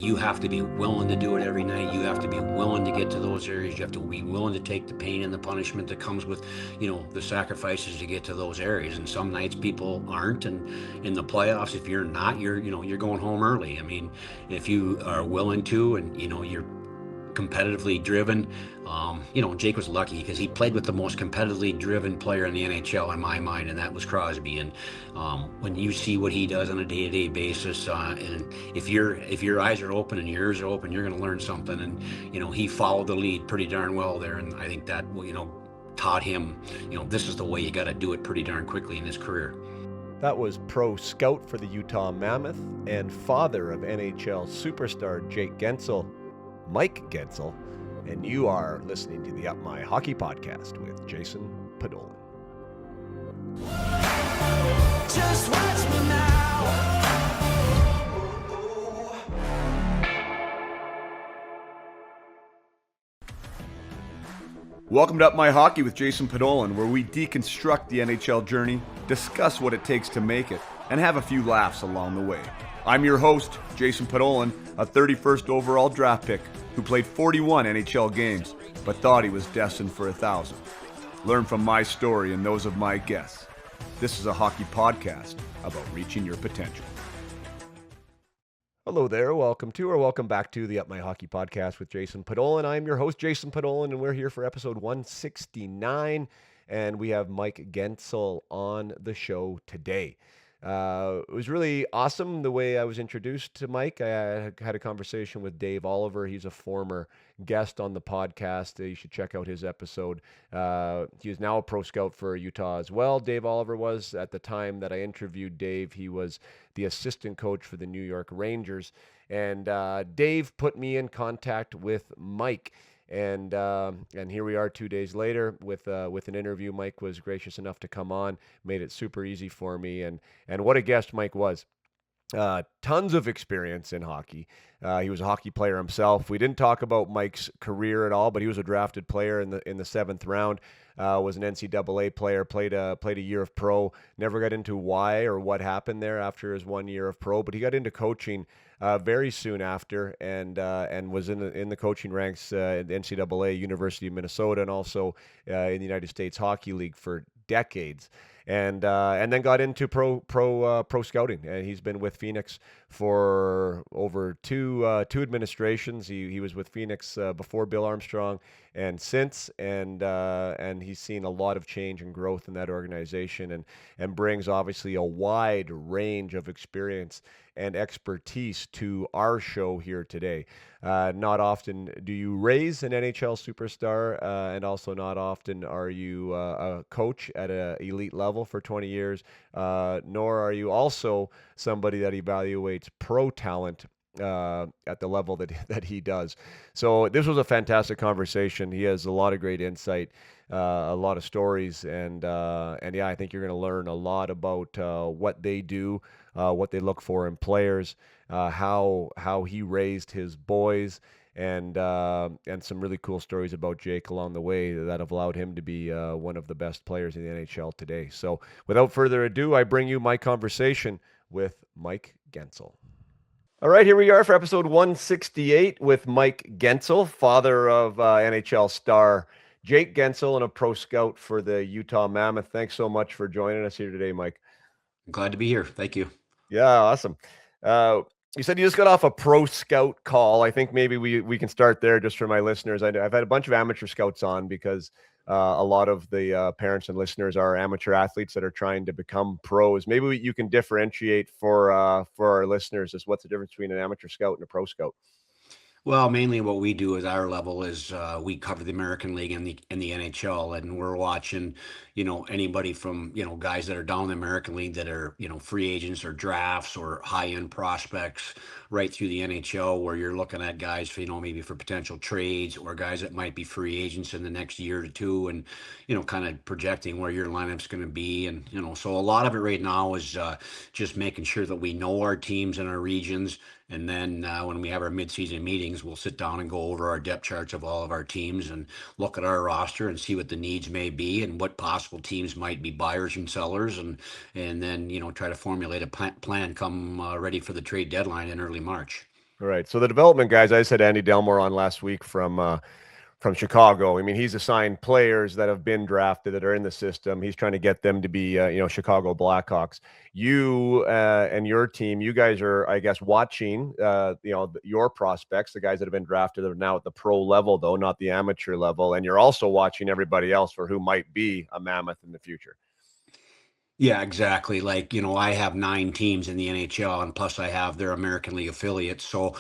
you have to be willing to do it every night. You have to be willing to get to those areas. You have to be willing to take the pain and the punishment that comes with, the sacrifices to get to those areas. And some nights people aren't. And in the playoffs, if you're not, you're going home early. I mean, if you are willing to, and you're competitively driven. Jake was lucky because he played with the most competitively driven player in the NHL in my mind, and that was Crosby. And when you see what he does on a day-to-day basis, and if your eyes are open and your ears are open, you're going to learn something. And he followed the lead pretty darn well there, and I think that taught him, this is the way you got to do it pretty darn quickly in his career. That was pro scout for the Utah Mammoth and father of NHL superstar Jake Guentzel, Mike Gensel, and you are listening to the Up My Hockey Podcast with Jason Podolin. Just watch me now. Welcome to Up My Hockey with Jason Podolin, where we deconstruct the NHL journey, discuss what it takes to make it, and have a few laughs along the way. I'm your host, Jason Podolin, a 31st overall draft pick who played 41 NHL games, but thought he was destined for 1,000. Learn from my story and those of my guests. This is a hockey podcast about reaching your potential. Hello there, welcome back to the Up My Hockey Podcast with Jason Podolin. I'm your host, Jason Podolin, and we're here for episode 169, and we have Mike Gensel on the show today. It was really awesome the way I was introduced to Mike. I had a conversation with Dave Oliver. He's a former guest on the podcast. You should check out his episode. He is now a pro scout for Utah as well. Dave Oliver was. At the time that I interviewed Dave, he was the assistant coach for the New York Rangers. And Dave put me in contact with Mike. And here we are 2 days later with an interview. Mike was gracious enough to come on, made it super easy for me, and what a guest Mike was. Tons of experience in hockey. He was a hockey player himself. We didn't talk about Mike's career at all, but he was a drafted player in the 7th round. Was an NCAA player. Played a year of pro. Never got into why or what happened there after his 1 year of pro, but he got into coaching very soon after, and was in the coaching ranks at the NCAA, University of Minnesota, and also in the United States Hockey League for decades. And then got into pro scouting, and he's been with Phoenix for over two administrations. He was with Phoenix before Bill Armstrong and since, and he's seen a lot of change and growth in that organization, and brings obviously a wide range of experience and expertise to our show here today. Not often do you raise an NHL superstar, and also not often are you a coach at an elite level for 20 years, nor are you also somebody that evaluates pro talent at the level that he does. So this was a fantastic conversation. He has a lot of great insight, a lot of stories, and yeah, I think you're going to learn a lot about what they do, what they look for in players, how he raised his boys, and some really cool stories about Jake along the way that have allowed him to be one of the best players in the NHL today. So without further ado, I bring you my conversation with Mike Gensel. All right, here we are for episode 168 with Mike Gensel, father of NHL star Jake Guentzel and a pro scout for the Utah Mammoth. Thanks so much for joining us here today, Mike. Glad to be here. Thank you. Yeah, awesome. You said you just got off a pro scout call. I think maybe we can start there just for my listeners. I've had a bunch of amateur scouts on because a lot of the parents and listeners are amateur athletes that are trying to become pros. Maybe you can differentiate for our listeners is what's the difference between an amateur scout and a pro scout. Well, mainly what we do at our level is we cover the American League and the NHL, and we're watching, anybody from, guys that are down in the American League that are, free agents or drafts or high-end prospects right through the NHL, where you're looking at guys for, maybe for potential trades or guys that might be free agents in the next year or two, and, kind of projecting where your lineup's going to be. And, so a lot of it right now is just making sure that we know our teams and our regions. And then when we have our midseason meetings, we'll sit down and go over our depth charts of all of our teams and look at our roster and see what the needs may be and what possible teams might be buyers and sellers, and then try to formulate a plan come ready for the trade deadline in early March. Right. So the development guys, I said Andy Delmore on last week from Chicago. I mean, he's assigned players that have been drafted that are in the system. He's trying to get them to be, Chicago Blackhawks. You and your team, you guys are, I guess, watching, your prospects, the guys that have been drafted are now at the pro level, though, not the amateur level. And you're also watching everybody else for who might be a mammoth in the future. Yeah, exactly. Like, I have 9 teams in the NHL, and plus I have their American League affiliates. So,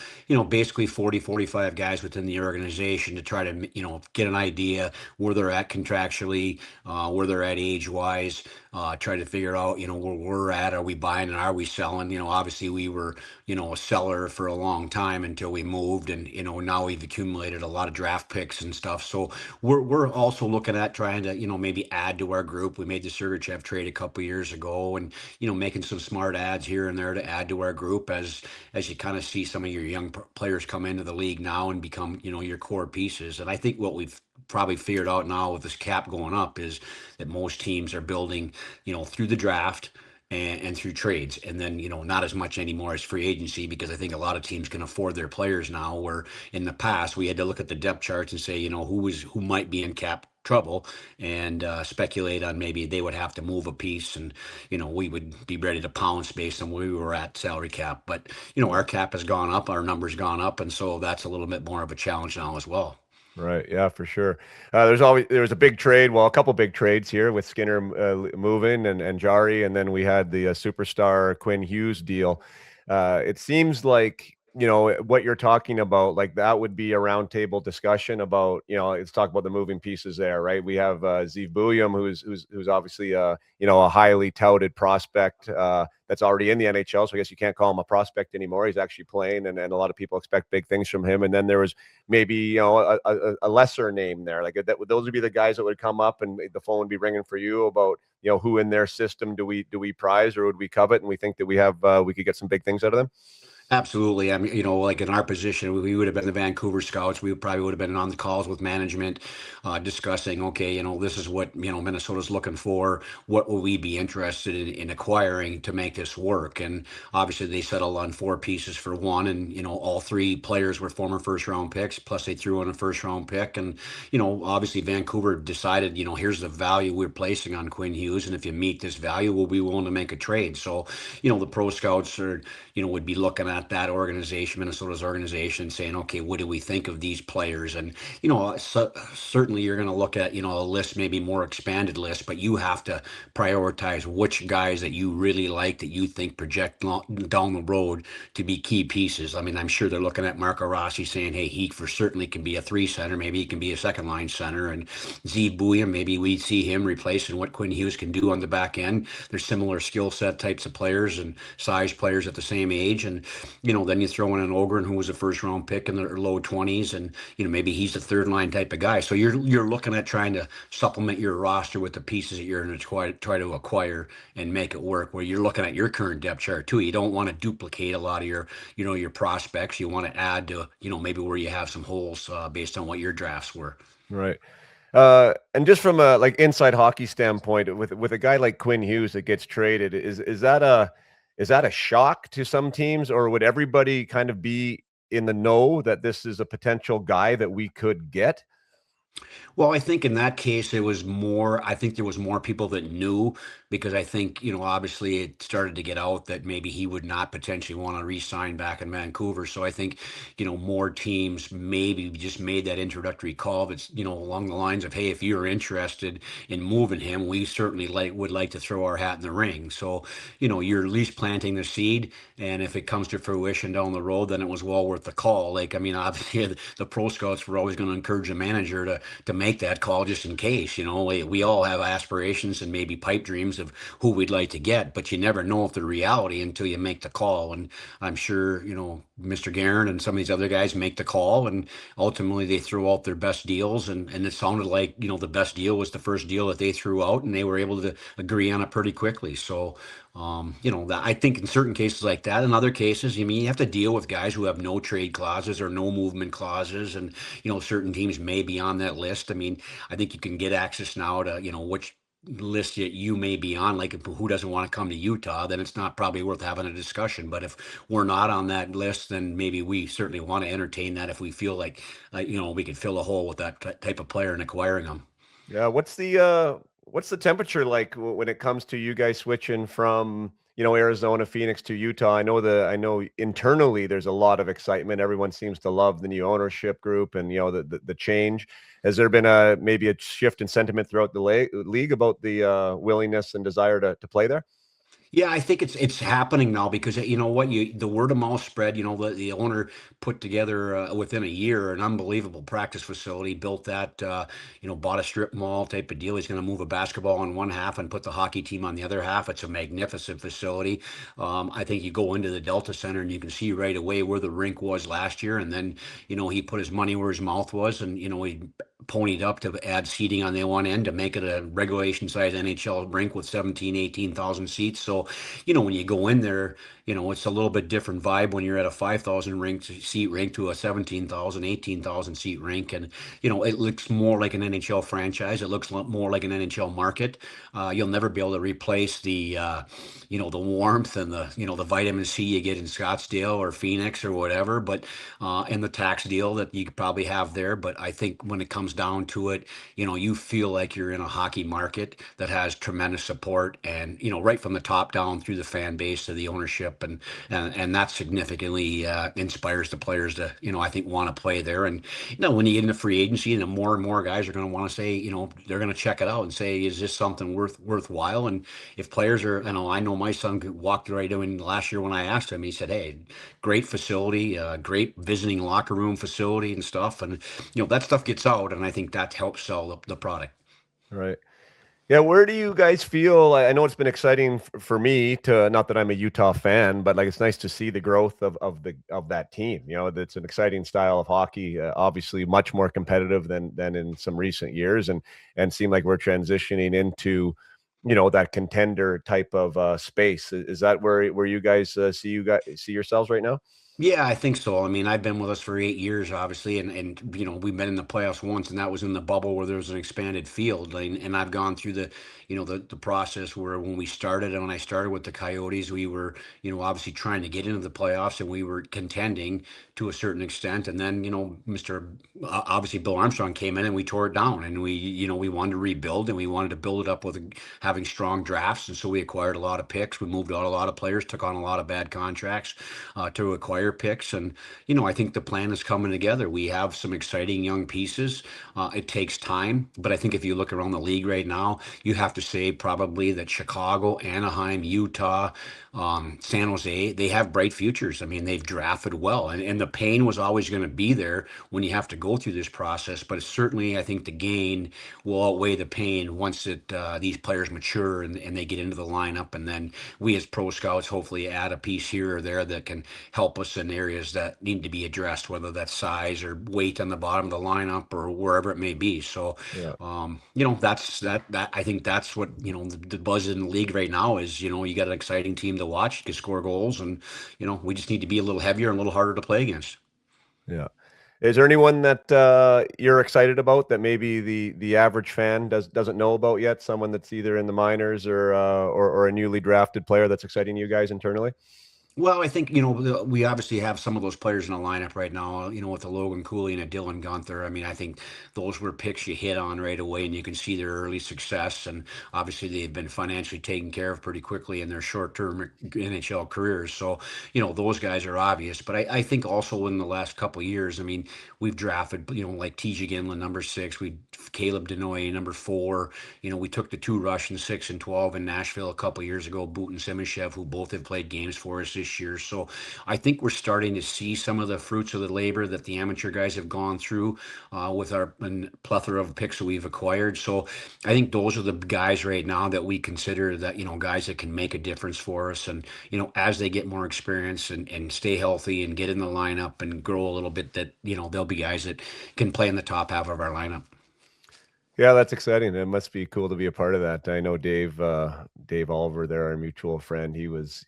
basically 40, 45 guys within the organization to try to, get an idea where they're at contractually, where they're at age-wise, try to figure out, where we're at. Are we buying and are we selling? Obviously we were, a seller for a long time until we moved, and, now we've accumulated a lot of draft picks and stuff. So we're also looking at trying to, maybe add to our group. We made the Sergachev trade a couple years ago, and making some smart ads here and there to add to our group as you kind of see some of your young players come into the league now and become your core pieces. And I think what we've probably figured out now with this cap going up is that most teams are building through the draft and through trades, and then not as much anymore as free agency, because I think a lot of teams can afford their players now, where in the past we had to look at the depth charts and say who might be in cap trouble, and speculate on maybe they would have to move a piece, and we would be ready to pounce based on where we were at salary cap. But our cap has gone up, our numbers gone up, and so that's a little bit more of a challenge now as well. Right. Yeah, for sure. There was a big trade. Well, a couple big trades here with Skinner moving and Jari, and then we had the superstar Quinn Hughes deal. It seems like what you're talking about, like that would be a roundtable discussion about let's talk about the moving pieces there, right? We have Zeev Buium, who's obviously a highly touted prospect that's already in the NHL. So I guess you can't call him a prospect anymore. He's actually playing, and a lot of people expect big things from him. And then there was maybe a lesser name there, like that. Those would be the guys that would come up, and the phone would be ringing for you about who in their system do we prize or would we covet, and we think that we could get some big things out of them. Absolutely. I mean, like in our position, we would have been the Vancouver Scouts. We probably would have been on the calls with management, discussing, okay, this is what, Minnesota's looking for. What will we be interested in acquiring to make this work? And obviously they settled on 4 pieces for one. And, all 3 players were former first round picks, plus they threw in a first round pick. And, obviously Vancouver decided, here's the value we're placing on Quinn Hughes. And if you meet this value, we'll be willing to make a trade. So, the pro scouts are, would be looking at that organization, Minnesota's organization, saying, okay, what do we think of these players? And, certainly you're going to look at, a list, maybe more expanded list, but you have to prioritize which guys that you really like, that you think project down the road to be key pieces. I mean, I'm sure they're looking at Marco Rossi saying, hey, he for certainly can be a 3 center. Maybe he can be a second line center. And Zeev Buium, maybe we see him replacing what Quinn Hughes can do on the back end. They're similar skill set types of players and size players at the same age. And, then you throw in an Ogren, who was a first round pick in the low 20s, and maybe he's a third line type of guy. So you're looking at trying to supplement your roster with the pieces that you're going to try to acquire and make it work. Where you're looking at your current depth chart too. You don't want to duplicate a lot of your prospects. You want to add to maybe where you have some holes based on what your drafts were. Right. And just from a like inside hockey standpoint, with a guy like Quinn Hughes that gets traded, is that a shock to some teams, or would everybody kind of be in the know that this is a potential guy that we could get? Well, I think in that case, I think there was more people that knew, because I think, obviously it started to get out that maybe he would not potentially want to re-sign back in Vancouver. So I think, more teams maybe just made that introductory call that's, along the lines of, hey, if you're interested in moving him, we certainly would like to throw our hat in the ring. So, you're at least planting the seed. And if it comes to fruition down the road, then it was well worth the call. Like, I mean, obviously the pro scouts were always going to encourage the manager to make that call just in case. We all have aspirations and maybe pipe dreams of who we'd like to get, but you never know if the reality until you make the call. And I'm sure Mr. Guerin and some of these other guys make the call, and ultimately they threw out their best deals, and it sounded like the best deal was the first deal that they threw out, and they were able to agree on it pretty quickly. So that I think in certain cases like that, in other cases, I mean, you have to deal with guys who have no trade clauses or no movement clauses, and certain teams may be on that list. I mean, I think you can get access now to which list that you may be on, like who doesn't want to come to Utah, then it's not probably worth having a discussion. But if we're not on that list, then maybe we certainly want to entertain that if we feel like, we could fill a hole with that type of player and acquiring them. Yeah, what's the temperature like when it comes to you guys switching from, Arizona, Phoenix to Utah? I know internally there's a lot of excitement. Everyone seems to love the new ownership group and the change. Has there been maybe a shift in sentiment throughout the league about the willingness and desire to play there? Yeah, I think it's happening now because you know what, the word of mouth spread. The owner put together within a year an unbelievable practice facility, built that, bought a strip mall type of deal. He's going to move a basketball on one half and put the hockey team on the other half. It's a magnificent facility. I think you go into the Delta Center and you can see right away where the rink was last year, and then he put his money where his mouth was, and he ponied up to add seating on the one end to make it a regulation size NHL rink with 17, 18,000 seats. So, when you go in there, it's a little bit different vibe when you're at a 5,000 seat rink to a 17,000, 18,000 seat rink. And, it looks more like an NHL franchise. It looks more like an NHL market. You'll never be able to replace the warmth and the vitamin C you get in Scottsdale or Phoenix or whatever, but, and the tax deal that you could probably have there. But I think when it comes down to it, you feel like you're in a hockey market that has tremendous support, and, right from the top down through the fan base to the ownership, and that significantly inspires the players to, I think, want to play there. And, when you get into free agency, and more guys are going to want to say, they're going to check it out and say, is this something worthwhile? And if players are, I know my son walked right in last year when I asked him, he said, hey, great facility, great visiting locker room facility and stuff. And, that stuff gets out, and I think that helps sell the product. Right. Yeah, where do you guys feel? I know it's been exciting for me to, not that I'm a Utah fan, but like it's nice to see the growth of that team. It's an exciting style of hockey, obviously much more competitive than in some recent years, and seem like we're transitioning into, that contender type of space. Is that where you guys see yourselves right now? Yeah, I think so. I mean, I've been with us for 8 years, obviously, and we've been in the playoffs once, and that was in the bubble where there was an expanded field. And I've gone through the process where when we started, and when I started with the Coyotes, we were, obviously trying to get into the playoffs, and we were contending to a certain extent. And then, Mr. Obviously Bill Armstrong came in, and we tore it down, and we wanted to rebuild, and we wanted to build it up with having strong drafts, and so we acquired a lot of picks. We moved out a lot of players, took on a lot of bad contracts to acquire picks. And, I think the plan is coming together. We have some exciting young pieces. It takes time, but I think if you look around the league right now, you have to say probably that Chicago, Anaheim, Utah, San Jose, they have bright futures. I mean, they've drafted well, and the pain was always going to be there when you have to go through this process. But certainly, I think the gain will outweigh the pain once these players mature and they get into the lineup. And then we as pro scouts hopefully add a piece here or there that can help us in areas that need to be addressed, whether that's size or weight on the bottom of the lineup or wherever it may be. So, Yeah. that I think that's what, the buzz in the league right now is, you got an exciting team to watch, you can score goals, and, we just need to be a little heavier and a little harder to play against. Yeah. Is there anyone that you're excited about that maybe the average fan doesn't know about yet? Someone that's either in the minors or a newly drafted player that's exciting you guys internally? Well, I think, we obviously have some of those players in the lineup right now, with a Logan Cooley and a Dylan Guenther. I mean, I think those were picks you hit on right away, and you can see their early success. And obviously, they've been financially taken care of pretty quickly in their short-term NHL careers. So, those guys are obvious. But I think also in the last couple of years, I mean, we've drafted, like TJ Ginlin, number 6, Caleb Denoy, number 4. We took the 2 Russians, 6 and 12 in Nashville a couple of years ago, Boot and Simashev, who both have played games for us this year. So I think we're starting to see some of the fruits of the labor that the amateur guys have gone through with our plethora of picks that we've acquired. So I think those are the guys right now that we consider that, guys that can make a difference for us. And, as they get more experience and stay healthy and get in the lineup and grow a little bit, that, they'll be guys that can play in the top half of our lineup. Yeah, that's exciting. It must be cool to be a part of that. I know Dave Oliver there, our mutual friend. He was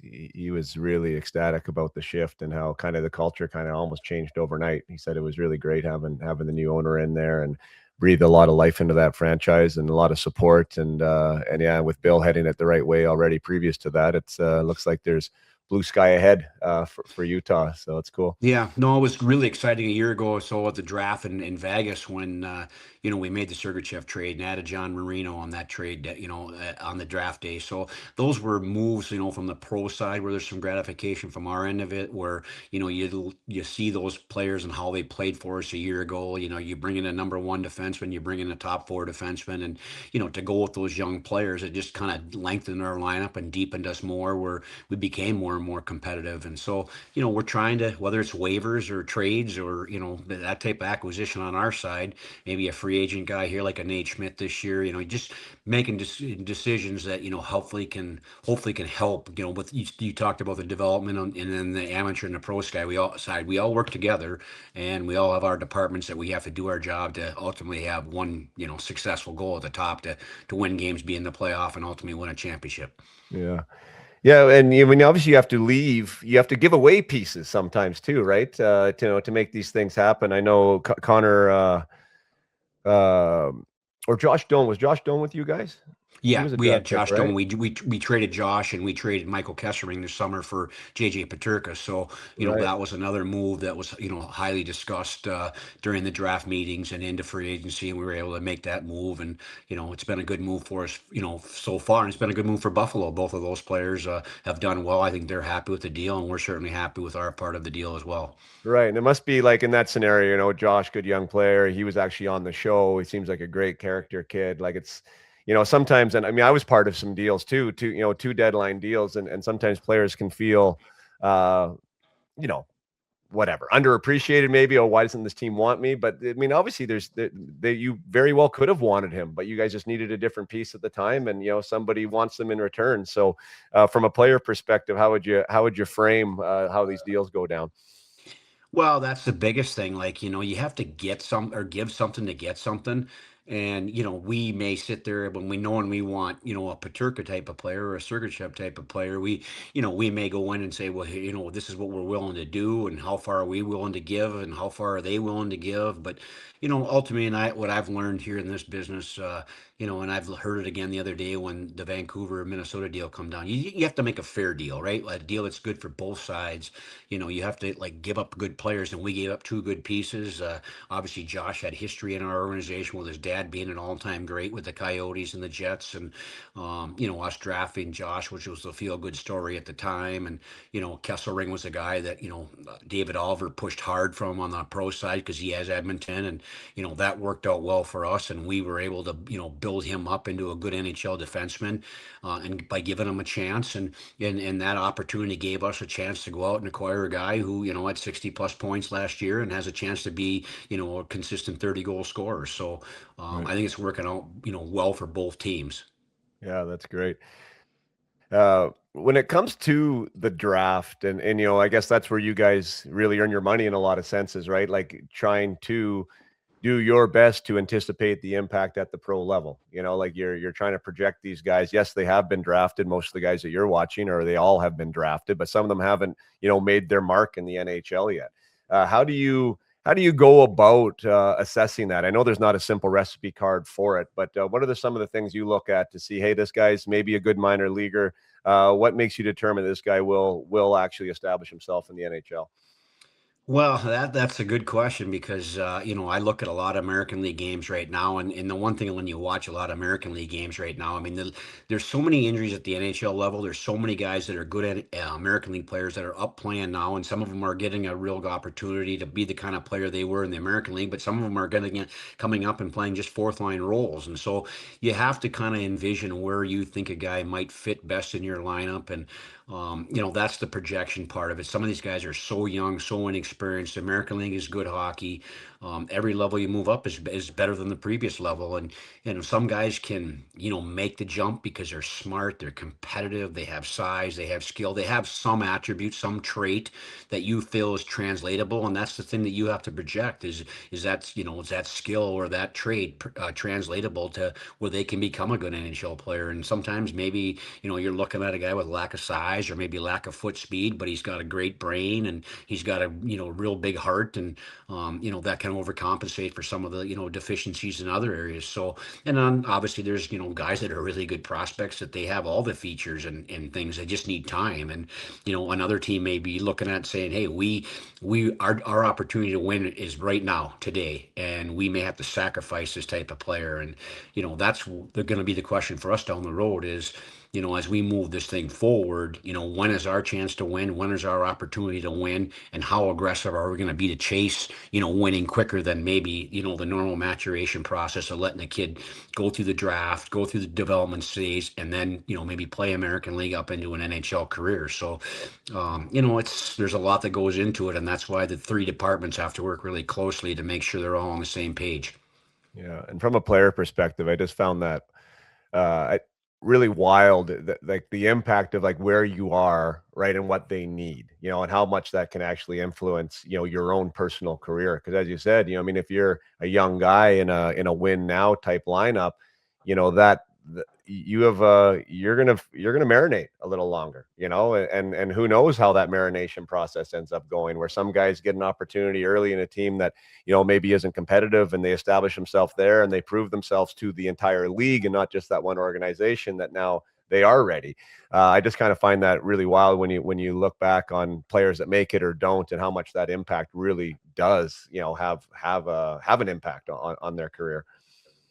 really ecstatic about the shift and how kind of the culture kind of almost changed overnight. He said it was really great having the new owner in there, and breathed a lot of life into that franchise and a lot of support. And yeah, with Bill heading it the right way already previous to that, it's looks like there's blue sky ahead for Utah. So it's cool. Yeah, no, it was really exciting a year ago or so at the draft in Vegas when we made the Sergachev trade and added John Marino on that trade, on the draft day. So those were moves, from the pro side where there's some gratification from our end of it, where you see those players and how they played for us a year ago. You bring in a number one defenseman, you bring in a top four defenseman, and to go with those young players, it just kind of lengthened our lineup and deepened us more, where we became more and more competitive. And so we're trying to, whether it's waivers or trades or, that type of acquisition on our side, maybe a free agent guy here like a Nate Schmidt this year, just making decisions that, hopefully can help, with you talked about the development and then the amateur and the pro side, we all work together and we all have our departments that we have to do our job to ultimately have one, successful goal at the top to win games, be in the playoff and ultimately win a championship. Yeah. Yeah, and I mean, obviously, you have to leave. You have to give away pieces sometimes too, right? To make these things happen. I know Connor or Josh Doan. Was Josh Doan with you guys? He Yeah, was a we had draft pick, Josh right? Stone. We traded Josh and we traded Michael Kessering this summer for JJ Paterka. So, Right. that was another move that was, highly discussed during the draft meetings and into free agency. And we were able to make that move. And, it's been a good move for us, so far. And it's been a good move for Buffalo. Both of those players have done well. I think they're happy with the deal, and we're certainly happy with our part of the deal as well. Right. And it must be like in that scenario, Josh, good young player. He was actually on the show. He seems like a great character kid. Like it's, sometimes, and I mean, I was part of some deals too, two deadline deals. And sometimes players can feel, uh, you know, whatever, underappreciated maybe. Oh, why doesn't this team want me? But I mean, obviously you very well could have wanted him, but you guys just needed a different piece at the time. And, somebody wants them in return. So from a player perspective, how would you frame how these deals go down? Well, that's the biggest thing. Like, you have to get some or give something to get something. And, we may sit there when we know and we want, a Paterka type of player or a Sergachev type of player. We may go in and say, well, hey, this is what we're willing to do and how far are we willing to give and how far are they willing to give. But, ultimately, and what I've learned here in this business, and I've heard it again the other day when the Vancouver Minnesota deal come down. You have to make a fair deal, right? A deal that's good for both sides. You have to like give up good players, and we gave up two good pieces. Obviously, Josh had history in our organization with his dad being an all-time great with the Coyotes and the Jets, and us drafting Josh, which was a feel-good story at the time. And Kesselring was a guy that David Oliver pushed hard from on the pro side because he has Edmonton, and that worked out well for us, and we were able to build him up into a good NHL defenseman, and by giving him a chance, and that opportunity gave us a chance to go out and acquire a guy who had 60 plus points last year and has a chance to be a consistent 30 goal scorer. So Right. I think it's working out well for both teams. Yeah, that's great. When it comes to the draft, and I guess that's where you guys really earn your money in a lot of senses, right? Like trying to do your best to anticipate the impact at the pro level. Like you're trying to project these guys. Yes, they have been drafted. Most of the guys that you're watching, or they all have been drafted, but some of them haven't, made their mark in the NHL yet. How do you go about assessing that? I know there's not a simple recipe card for it, but what are some of the things you look at to see, hey, this guy's maybe a good minor leaguer? What makes you determine this guy will actually establish himself in the NHL? Well, that's a good question because I look at a lot of American League games right now, and the one thing when you watch a lot of American League games right now, I mean, there's so many injuries at the NHL level. There's so many guys that are good at American League players that are up playing now, and some of them are getting a real opportunity to be the kind of player they were in the American League, but some of them are coming up and playing just fourth line roles, and so you have to kind of envision where you think a guy might fit best in your lineup, and that's the projection part of it. Some of these guys are so young, so inexperienced. The American League is good hockey. Every level you move up is better than the previous level. And some guys can, make the jump because they're smart, they're competitive, they have size, they have skill, they have some attribute, some trait that you feel is translatable. And that's the thing that you have to project is that skill or that trait translatable to where they can become a good NHL player. And sometimes maybe, you're looking at a guy with lack of size size or maybe lack of foot speed, but he's got a great brain and he's got a real big heart, and that can overcompensate for some of the deficiencies in other areas. So, and then obviously there's guys that are really good prospects that they have all the features and things. They just need time, and another team may be looking at saying, hey, our opportunity to win is right now today, and we may have to sacrifice this type of player. And that's going to be the question for us down the road is, as we move this thing forward, when is our chance to win? When is our opportunity to win? And how aggressive are we going to be to chase, winning quicker than maybe, the normal maturation process of letting the kid go through the draft, go through the development stage, and then, maybe play American League up into an NHL career. So, there's a lot that goes into it. And that's why the three departments have to work really closely to make sure they're all on the same page. Yeah. And from a player perspective, I just found that really wild, that like the impact of like where you are, right, and what they need, and how much that can actually influence, your own personal career. Because as you said, I mean, if you're a young guy in a win now type lineup, that you have you're gonna marinate a little longer, and who knows how that marination process ends up going, where some guys get an opportunity early in a team that maybe isn't competitive, and they establish themselves there and they prove themselves to the entire league and not just that one organization, that now they are ready. I just kind of find that really wild when you look back on players that make it or don't, and how much that impact really does have an impact on their career.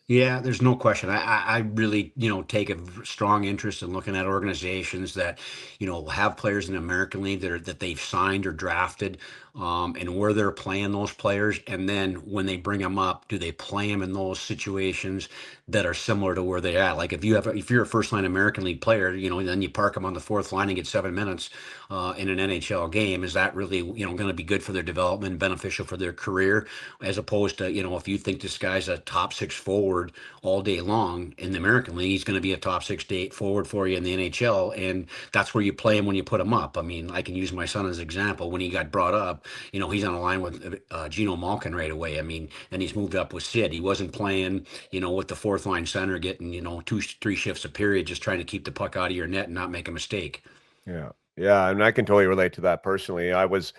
Yeah, there's no question. I really, take a strong interest in looking at organizations that, have players in the American League that they've signed or drafted, and where they're playing those players. And then when they bring them up, do they play them in those situations that are similar to where they're at? Like if you're a first line American League player, then you park them on the fourth line and get 7 minutes in an NHL game. Is that really, going to be good for their development, beneficial for their career, as opposed to, if you think this guy's a top six forward all day long in the American League, he's going to be a top six day forward for you in the NHL, and that's where you play him when you put him up. I mean, I can use my son as an example. When he got brought up, he's on a line with Geno Malkin right away. I mean, and he's moved up with Sid. He wasn't playing, with the fourth line center getting, 2, 3 shifts a period, just trying to keep the puck out of your net and not make a mistake. Yeah. Yeah. And I can totally relate to that personally. I was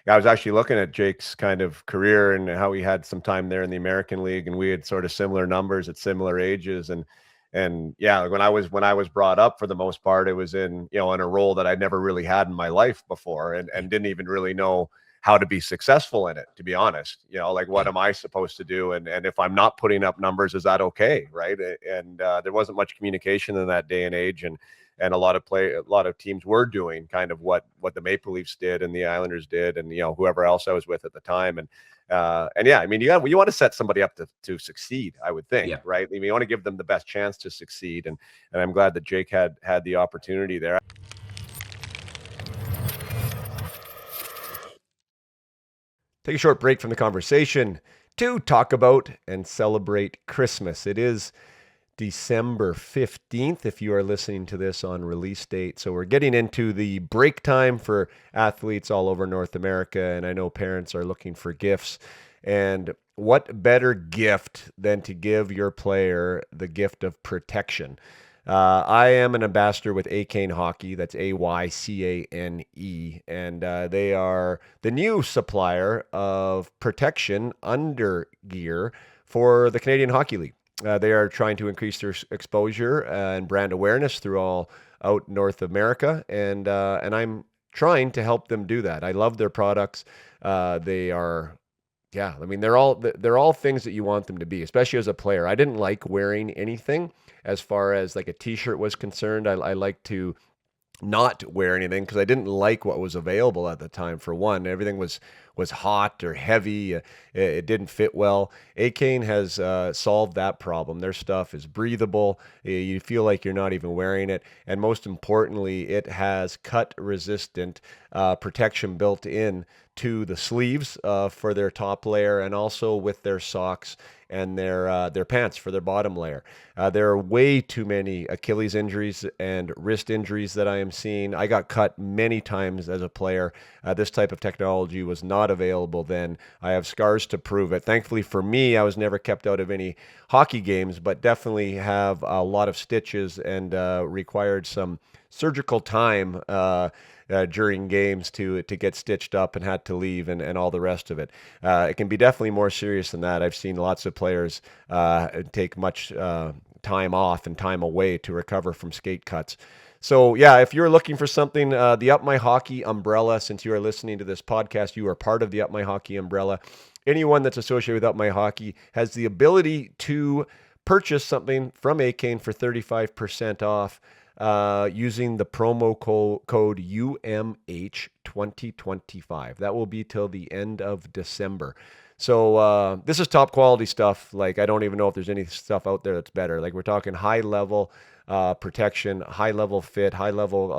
actually looking at Jake's kind of career and how he had some time there in the American League, and we had sort of similar numbers at similar ages. And yeah, like when I was brought up, for the most part, it was in a role that I'd never really had in my life before, and didn't even really know how to be successful in it, to be honest. Like, what am I supposed to do? And if I'm not putting up numbers, is that okay? Right. And there wasn't much communication in that day and age. And a lot of teams were doing kind of what the Maple Leafs did and the Islanders did, and whoever else I was with at the time. And yeah, I mean, you want to set somebody up to succeed, I would think, Yeah. right? I mean, you want to give them the best chance to succeed, and I'm glad that Jake had the opportunity there. Take a short break from the conversation to talk about and celebrate Christmas. It is December 15th, if you are listening to this on release date. So we're getting into the break time for athletes all over North America, and I know parents are looking for gifts. And what better gift than to give your player the gift of protection? I am an ambassador with Acane Hockey. That's Aycane, and they are the new supplier of protection under gear for the Canadian Hockey League. They are trying to increase their exposure and brand awareness through all out North America, and I'm trying to help them do that. I love their products. They are, yeah, I mean, they're all things that you want them to be, especially as a player. I didn't like wearing anything as far as like a t-shirt was concerned. I like to not wear anything because I didn't like what was available at the time. For one, everything was hot or heavy. It didn't fit well. Acane has solved that problem. Their stuff is breathable. You feel like you're not even wearing it. And most importantly, it has cut resistant protection built in to the sleeves for their top layer, and also with their socks and their pants for their bottom layer. There are way too many Achilles injuries and wrist injuries that I am seeing. I got cut many times as a player. This type of technology was not not available then. I have scars to prove it. Thankfully for me, I was never kept out of any hockey games, but definitely have a lot of stitches and required some surgical time during games to get stitched up and had to leave and all the rest of it. It can be definitely more serious than that. I've seen lots of players take much time off and time away to recover from skate cuts. So yeah, if you're looking for something, the Up My Hockey umbrella, since you are listening to this podcast, you are part of the Up My Hockey umbrella. Anyone that's associated with Up My Hockey has the ability to purchase something from Acane for 35% off using the promo code UMH2025. That will be till the end of December. So this is top quality stuff. Like, I don't even know if there's any stuff out there that's better. Like, we're talking high level protection, high level fit, high level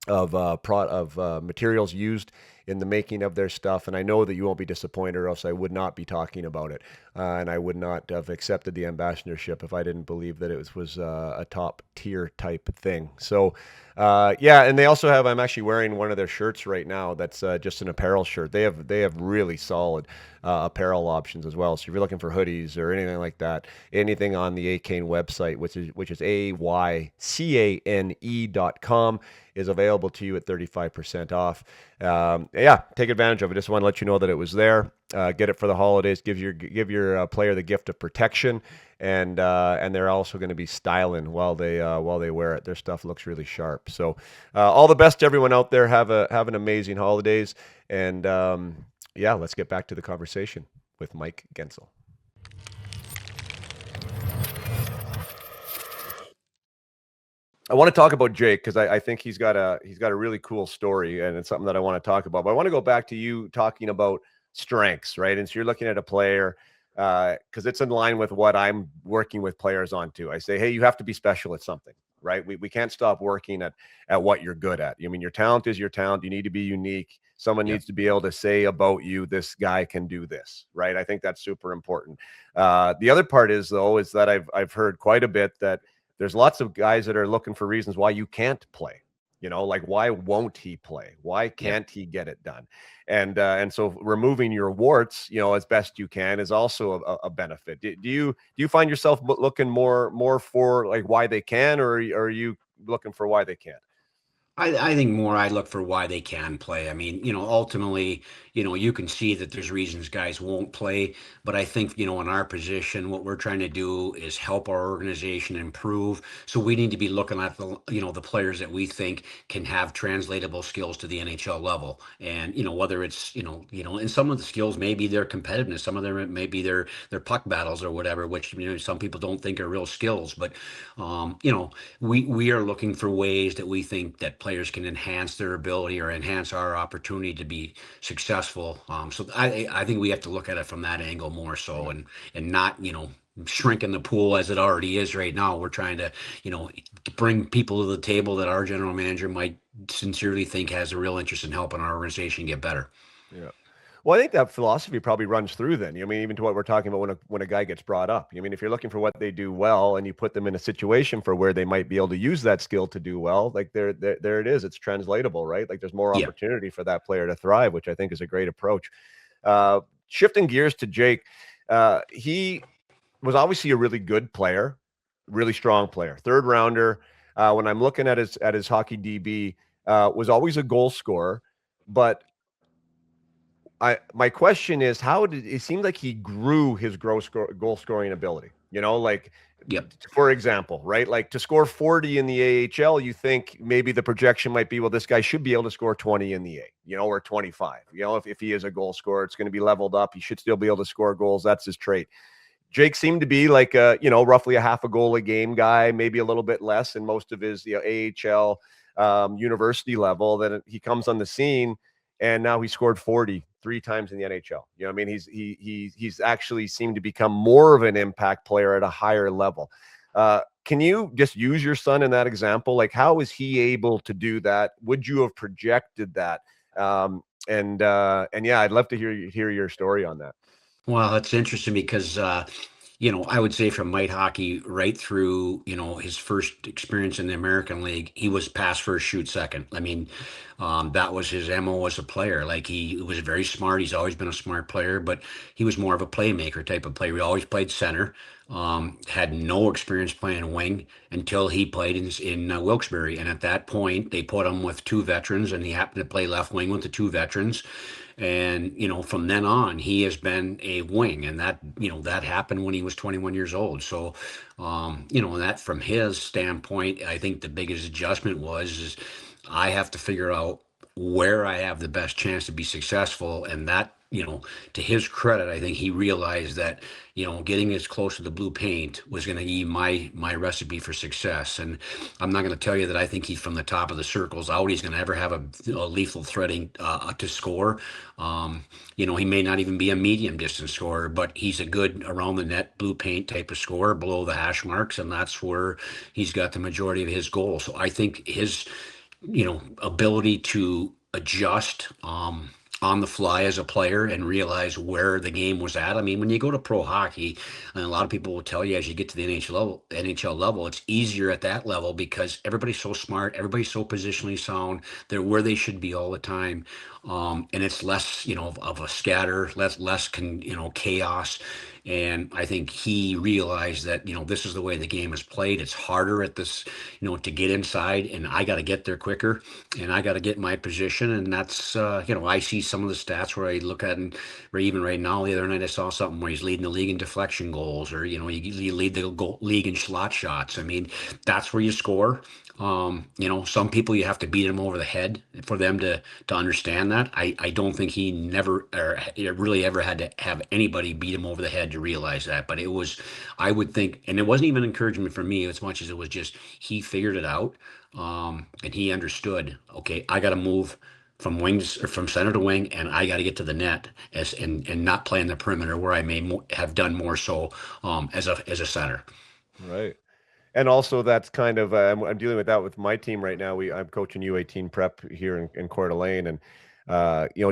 of materials used in the making of their stuff. And I know that you won't be disappointed, or else I would not be talking about it. And I would not have accepted the ambassadorship if I didn't believe that it was a top tier type thing. So, yeah, and they also have. I'm actually wearing one of their shirts right now. That's just an apparel shirt. They have really solid apparel options as well. So if you're looking for hoodies or anything like that, anything on the Acane website, which is AYCANE.com, is available to you at 35% off. Yeah, take advantage of it. Just want to let you know that it was there. Get it for the holidays. Give your player the gift of protection, and they're also going to be styling while they wear it. Their stuff looks really sharp. So all the best to everyone out there. Have an amazing holidays, and yeah, let's get back to the conversation with Mike Gensel. I want to talk about Jake because I think he's got a really cool story, and it's something that I want to talk about. But I want to go back to you talking about strengths, right? And so you're looking at a player because it's in line with what I'm working with players on too. I say, hey, you have to be special at something, right? We can't stop working at what you're good at. I mean, your talent is your talent. You need to be unique. Someone needs to be able to say about you, this guy can do this, right? I think that's super important. The other part is that I've heard quite a bit that there's lots of guys that are looking for reasons why you can't play. Like, why won't he play? Why can't he get it done? And so removing your warts, as best you can, is also a benefit. Do you find yourself looking more for like why they can, or are you looking for why they can't? I think more I look for why they can play. I mean, ultimately, you can see that there's reasons guys won't play, but I think, in our position, what we're trying to do is help our organization improve. So we need to be looking at the players that we think can have translatable skills to the NHL level. And, whether it's, and some of the skills, maybe their competitiveness, some of them maybe their puck battles or whatever, which, some people don't think are real skills, but, we are looking for ways that we think that players can enhance their ability or enhance our opportunity to be successful. So I think we have to look at it from that angle more so, and not shrinking the pool as it already is right now. We're trying to bring people to the table that our general manager might sincerely think has a real interest in helping our organization get better. Yeah. Well, I think that philosophy probably runs through then. I mean, even to what we're talking about when a guy gets brought up. I mean, if you're looking for what they do well and you put them in a situation for where they might be able to use that skill to do well, like there it is. It's translatable, right? Like there's more Yeah. opportunity for that player to thrive, which I think is a great approach. Shifting gears to Jake, he was obviously a really good player, really strong player, third rounder. When I'm looking at his hockey DB, was always a goal scorer, but my question is, how did it seem like he grew his goal scoring ability? Like, Yep. for example, right? Like to score 40 in the AHL, you think maybe the projection might be, well, this guy should be able to score 20 in the A, or 25. If he is a goal scorer, it's going to be leveled up. He should still be able to score goals. That's his trait. Jake seemed to be like roughly a half a goal a game guy, maybe a little bit less in most of his AHL university level. Then he comes on the scene, and now he scored 40 3 times in the NHL. I mean, he's actually seemed to become more of an impact player at a higher level. Can you just use your son in that example? Like, how is he able to do that? Would you have projected that? And yeah, I'd love to hear your story on that. Well, that's interesting because I would say from Mite hockey right through, his first experience in the American League, he was pass first, shoot second. I mean, that was his MO as a player. Like he was very smart. He's always been a smart player, but he was more of a playmaker type of player. He always played center. Had no experience playing wing until he played in Wilkes-Barre, and at that point they put him with two veterans, and he happened to play left wing with the two veterans. And, from then on, he has been a wing, and that happened when he was 21 years old. So, that from his standpoint, I think the biggest adjustment is I have to figure out where I have the best chance to be successful. And that, to his credit, I think he realized that, getting as close to the blue paint was going to be my recipe for success. And I'm not going to tell you that I think he's from the top of the circles out. He's going to ever have a lethal threading to score. He may not even be a medium distance scorer, but he's a good around the net blue paint type of scorer below the hash marks, and that's where he's got the majority of his goals. So I think his ability to adjust on the fly as a player and realize where the game was at. I mean, when you go to pro hockey, and a lot of people will tell you as you get to the NHL level, it's easier at that level because everybody's so smart, everybody's so positionally sound, they're where they should be all the time. And it's less, of a scatter, chaos. And I think he realized that, this is the way the game is played. It's harder at this, to get inside, and I got to get there quicker, and I got to get my position. And that's, I see some of the stats where I look at, and even right now, the other night I saw something where he's leading the league in deflection goals, or, you lead the league in slot shots. I mean, that's where you score. Some people you have to beat them over the head for them to understand that. I don't think he never or really ever had to have anybody beat him over the head to realize that. But it was, I would think, and it wasn't even encouragement for me as much as it was just he figured it out, and he understood. Okay, I got to move from wings or from center to wing, and I got to get to the net and not play in the perimeter where I may have done more so as a center. Right. And also, that's kind of I'm dealing with that with my team right now. I'm coaching U18 prep here in Coeur d'Alene, and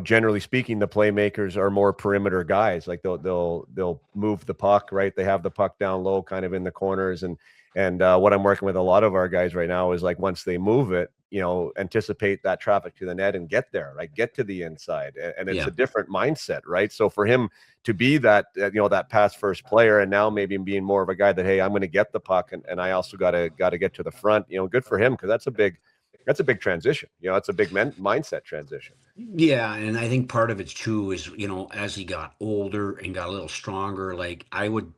generally speaking, the playmakers are more perimeter guys. Like they'll move the puck, right? They have the puck down low, kind of in the corners, and what I'm working with a lot of our guys right now is like once they move it, anticipate that traffic to the net and get there, like get to the inside, and it's Yeah. a different mindset, right? So for him to be that pass first player, and now maybe being more of a guy that, hey, I'm going to get the puck, and I also got to get to the front, good for him, because that's a big transition. It's a big mindset transition. Yeah, and I think part of it too is, as he got older and got a little stronger, like I would,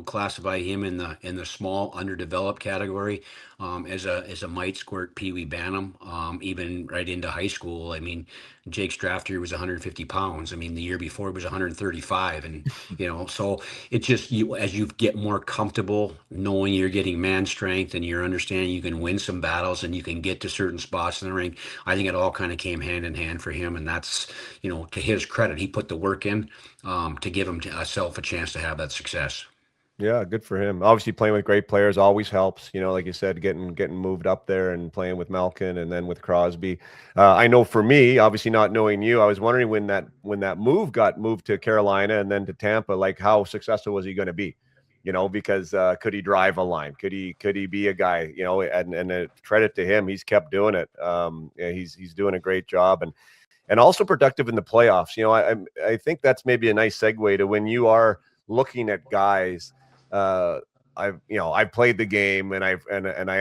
classify him in the small underdeveloped category, as a mite squirt Pee Wee Bantam, even right into high school. I mean, Jake's draft year was 150 pounds. I mean, the year before it was 135, and so it's just as you get more comfortable knowing you're getting man strength and you're understanding you can win some battles and you can get to certain spots in the ring. I think it all kind of came hand in hand for him, and that's, to his credit, he put the work in, to give himself a chance to have that success. Yeah, good for him. Obviously, playing with great players always helps. Like you said, getting moved up there and playing with Malkin and then with Crosby. I know for me, obviously not knowing you, I was wondering when that move got moved to Carolina and then to Tampa, like how successful was he going to be? Because could he drive a line? Could he be a guy? And credit to him, he's kept doing it. Yeah, he's doing a great job, and also productive in the playoffs. I think that's maybe a nice segue to when you are looking at guys. I've played the game, and I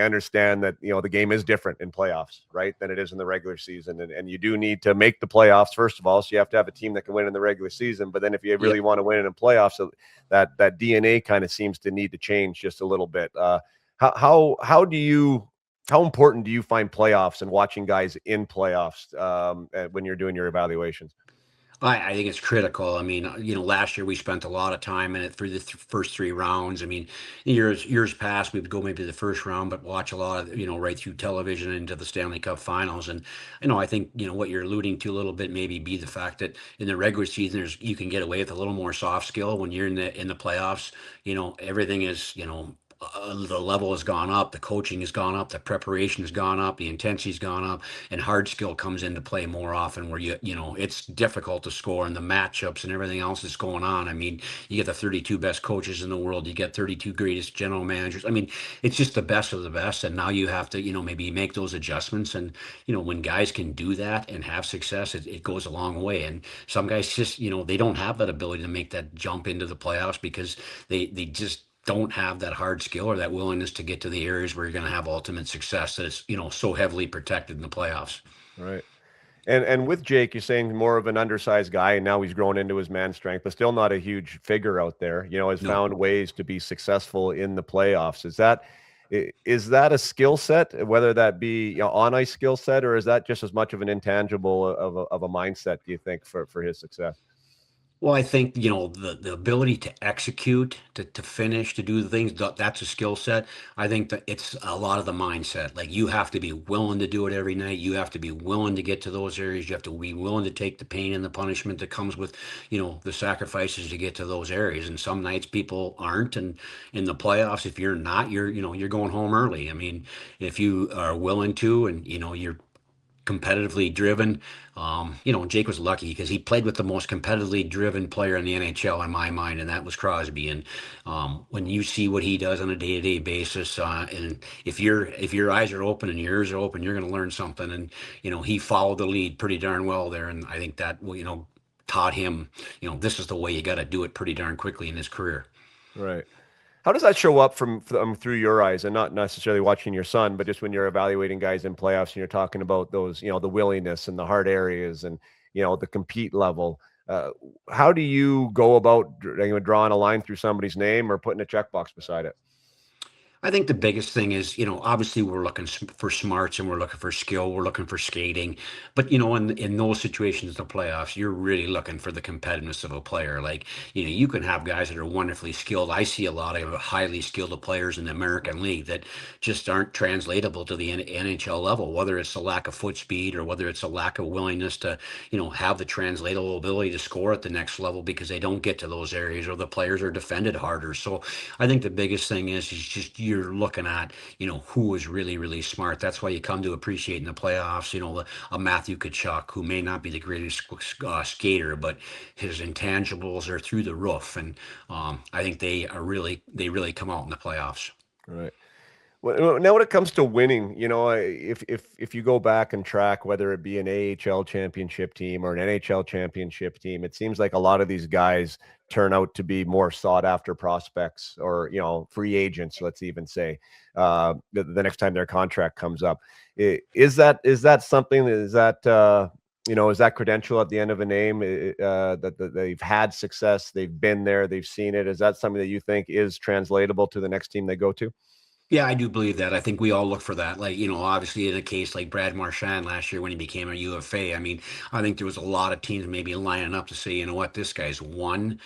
understand that the game is different in playoffs, right, than it is in the regular season, and you do need to make the playoffs first of all, so you have to have a team that can win in the regular season. But then if you really Yep. want to win in playoffs, so that DNA kind of seems to need to change just a little bit. How important do you find playoffs and watching guys in playoffs when you're doing your evaluations? I think it's critical. I mean, last year we spent a lot of time in it through the first three rounds. I mean, years past, we would go maybe to the first round, but watch a lot of, right through television into the Stanley Cup finals. And, I think, what you're alluding to a little bit maybe be the fact that in the regular season, you can get away with a little more soft skill when you're in the playoffs. Everything is, the level has gone up, the coaching has gone up, the preparation has gone up, the intensity's gone up, and hard skill comes into play more often. Where it's difficult to score, and the matchups and everything else that's going on. I mean, you get the 32 best coaches in the world, you get 32 greatest general managers. I mean, it's just the best of the best, and now you have to maybe make those adjustments. And when guys can do that and have success, it goes a long way. And some guys just they don't have that ability to make that jump into the playoffs because they just don't have that hard skill or that willingness to get to the areas where you're going to have ultimate success that is so heavily protected in the playoffs. Right. And with Jake, you're saying more of an undersized guy, and now he's grown into his man strength, but still not a huge figure out there. Has No. found ways to be successful in the playoffs. Is that a skill set, whether that be on ice skill set, or is that just as much of an intangible of a mindset? Do you think for his success? Well, I think, the ability to execute, to finish, to do the things, that's a skill set. I think that it's a lot of the mindset. Like you have to be willing to do it every night. You have to be willing to get to those areas. You have to be willing to take the pain and the punishment that comes with, the sacrifices to get to those areas. And some nights people aren't. And in the playoffs, if you're not, you're going home early. I mean, if you are willing to, and, you're competitively driven. Jake was lucky because he played with the most competitively driven player in the NHL in my mind, and that was Crosby. And when you see what he does on a day-to-day basis, and if your eyes are open and your ears are open, you're going to learn something. And he followed the lead pretty darn well there, and I think that taught him, this is the way you got to do it pretty darn quickly in his career. Right. How does that show up from through your eyes, and not necessarily watching your son, but just when you're evaluating guys in playoffs and you're talking about those, the willingness and the hard areas and the compete level? Uh, how do you go about drawing a line through somebody's name or putting a checkbox beside it? I think the biggest thing is, obviously we're looking for smarts and we're looking for skill, we're looking for skating. But, in those situations, the playoffs, you're really looking for the competitiveness of a player. Like, you can have guys that are wonderfully skilled. I see a lot of highly skilled players in the American League that just aren't translatable to the NHL level, whether it's a lack of foot speed or whether it's a lack of willingness to, have the translatable ability to score at the next level because they don't get to those areas or the players are defended harder. So I think the biggest thing is just you're looking at, who is really, really smart. That's why you come to appreciate in the playoffs, a Matthew Tkachuk, who may not be the greatest skater, but his intangibles are through the roof. And I think they really come out in the playoffs. Right. Well, now when it comes to winning, if you go back and track whether it be an AHL championship team or an NHL championship team, it seems like a lot of these guys turn out to be more sought after prospects or free agents. Let's even say the next time their contract comes up. Is that something is that credential at the end of a name that they've had success, they've been there, they've seen it? Is that something that you think is translatable to the next team they go to? Yeah, I do believe that. I think we all look for that. Like, obviously in a case like Brad Marchand last year when he became a UFA, I mean, I think there was a lot of teams maybe lining up to say, you know what, this guy's won.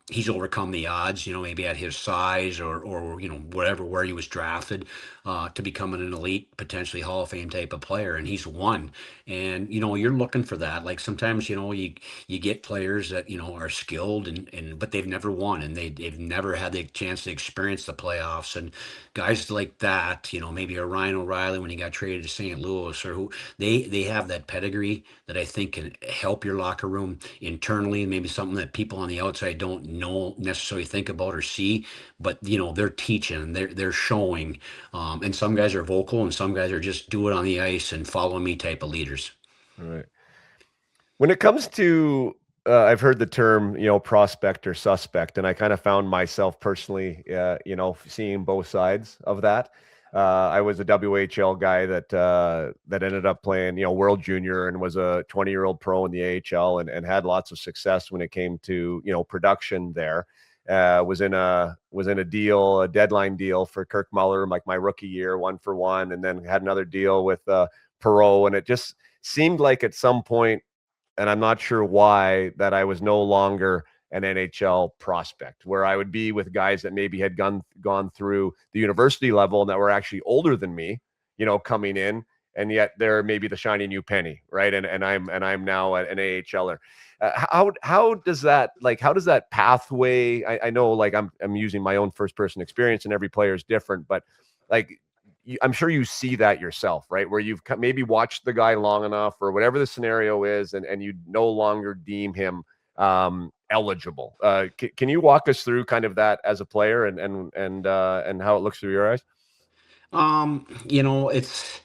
He's overcome the odds, maybe at his size or whatever, where he was drafted to become an elite, potentially Hall of Fame type of player. And he's won. And, you're looking for that. Like sometimes, you get players that, are skilled but they've never won and they've never had the chance to experience the playoffs. And guys like that, maybe a Ryan O'Reilly when he got traded to St. Louis, or who they have that pedigree that I think can help your locker room internally, maybe something that people on the outside don't know necessarily think about or see, but they're teaching, they're showing, and some guys are vocal and some guys are just do it on the ice and follow me type of leaders. All right. When it comes to, I've heard the term, prospect or suspect, and I kind of found myself personally, seeing both sides of that. I was a WHL guy that ended up playing, World Junior and was a 20-year-old pro in the AHL and had lots of success when it came to, production there. Was in a deal, a deadline deal for Kirk Muller, like my rookie year, 1-for-1, and then had another deal with Perot, and it just seemed like at some point, and I'm not sure why, that I was no longer an NHL prospect, where I would be with guys that maybe had gone through the university level and that were actually older than me, coming in. and yet they're maybe the shiny new penny, right? And I'm now an AHLer. How does that, like, how does that pathway? I know, like, I'm using my own first person experience, and every player is different, but like, I'm sure you see that yourself, right? Where you've maybe watched the guy long enough, or whatever the scenario is, and you no longer deem him eligible. Can you walk us through kind of that as a player, and how it looks through your eyes? You know, it's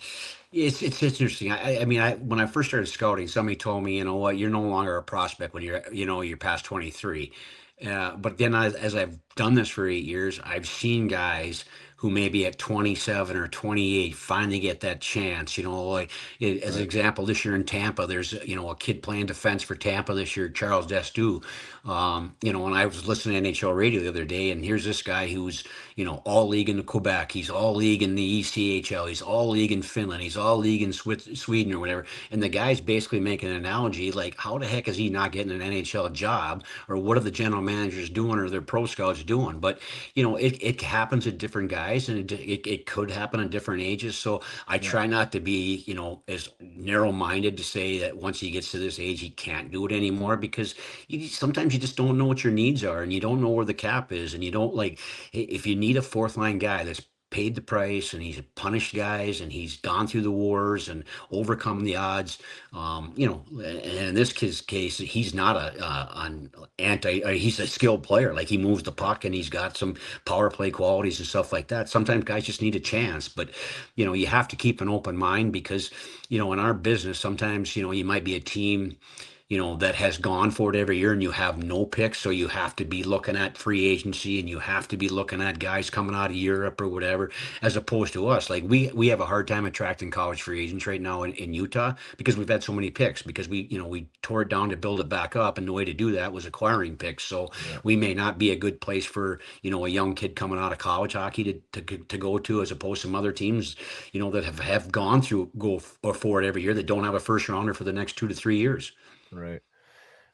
interesting. I mean, when I first started scouting, somebody told me, you know what, you're no longer a prospect when you're past 23. But then as I've done this for 8 years, I've seen guys who maybe at 27 or 28 finally get that chance. Like as an Right. example, this year in Tampa, there's a kid playing defense for Tampa this year, Charles Destu. And I was listening to NHL radio the other day, and here's this guy who's all league in Quebec. He's all league in the ECHL. He's all league in Finland. He's all league in Sweden or whatever. And the guy's basically making an analogy like, how the heck is he not getting an NHL job? Or what are the general managers doing or their pro scouts doing? But, it happens at different guys, and it could happen at different ages. So I Yeah. try not to be, as narrow minded to say that once he gets to this age, he can't do it anymore, because sometimes you just don't know what your needs are, and you don't know where the cap is, and you don't like, if you need a fourth line guy that's paid the price, and he's punished guys, and he's gone through the wars and overcome the odds. And in this kid's case, he's not an he's a skilled player. Like, he moves the puck, and he's got some power play qualities and stuff like that. Sometimes guys just need a chance, but you have to keep an open mind, because in our business, sometimes you might be a team that has gone for it every year, and you have no picks. So you have to be looking at free agency, and you have to be looking at guys coming out of Europe or whatever, as opposed to us. Like, we have a hard time attracting college free agents right now in Utah, because we've had so many picks, because we tore it down to build it back up. And the way to do that was acquiring picks. So Yeah. we may not be a good place for, a young kid coming out of college hockey to go to, as opposed to some other teams, that have gone through go for it every year, that don't have a first rounder for the next 2 to 3 years. Right.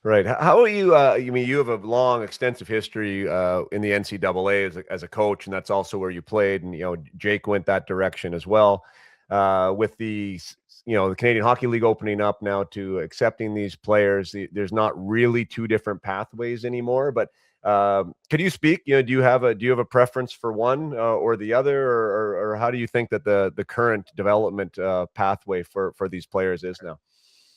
Right. How are you? You mean, you have a long, extensive history in the NCAA as a coach, and that's also where you played. And Jake went that direction as well. With the Canadian Hockey League opening up now to accepting these players, there's not really two different pathways anymore. But could you speak? Do you have a preference for one or the other, or how do you think that the current development pathway for these players is now?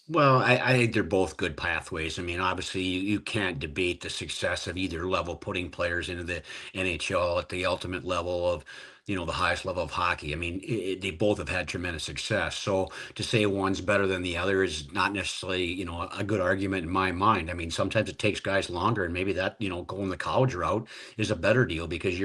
Well, I think they're both good pathways. I mean, obviously, you can't debate the success of either level, putting players into the NHL at the ultimate level of, the highest level of hockey. I mean, they both have had tremendous success. So to say one's better than the other is not necessarily, a good argument in my mind. I mean, sometimes it takes guys longer, and maybe that, going the college route is a better deal, because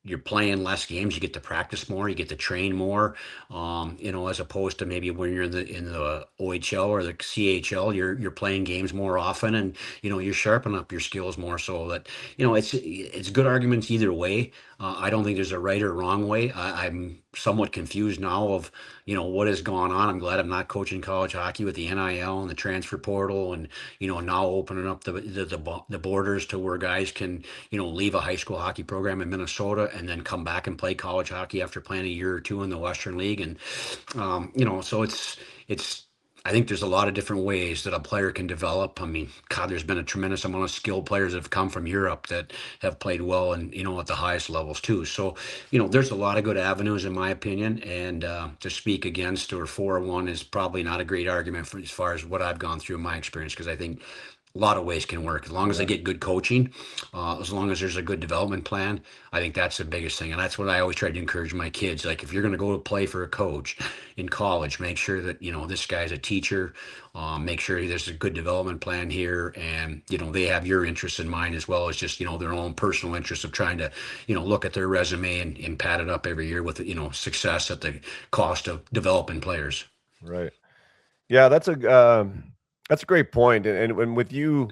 you're playing less games, you get to practice more, you get to train more, as opposed to maybe when you're in the OHL or the CHL, you're playing games more often, and you're sharpening up your skills more. So that it's good arguments either way. I don't think there's a right or wrong way. I'm somewhat confused now of what has gone on. I'm glad I'm not coaching college hockey with the NIL and the transfer portal, and now opening up the borders to where guys can leave a high school hockey program in Minnesota and then come back and play college hockey after playing a year or two in the Western League. And so it's I think there's a lot of different ways that a player can develop. I mean, God, there's been a tremendous amount of skilled players that have come from Europe that have played well, and at the highest levels too. So there's a lot of good avenues, in my opinion. And to speak against or for one is probably not a great argument for, as far as what I've gone through in my experience, because I think a lot of ways can work, as long as they Yeah. get good coaching, as long as there's a good development plan. I think that's the biggest thing, and that's what I always try to encourage my kids. Like, if you're going to go to play for a coach in college, make sure that this guy's a teacher. Make sure there's a good development plan here, and they have your interests in mind, as well as just their own personal interests of trying to look at their resume and pad it up every year with success at the cost of developing players. Right. Yeah, that's a great point. And with you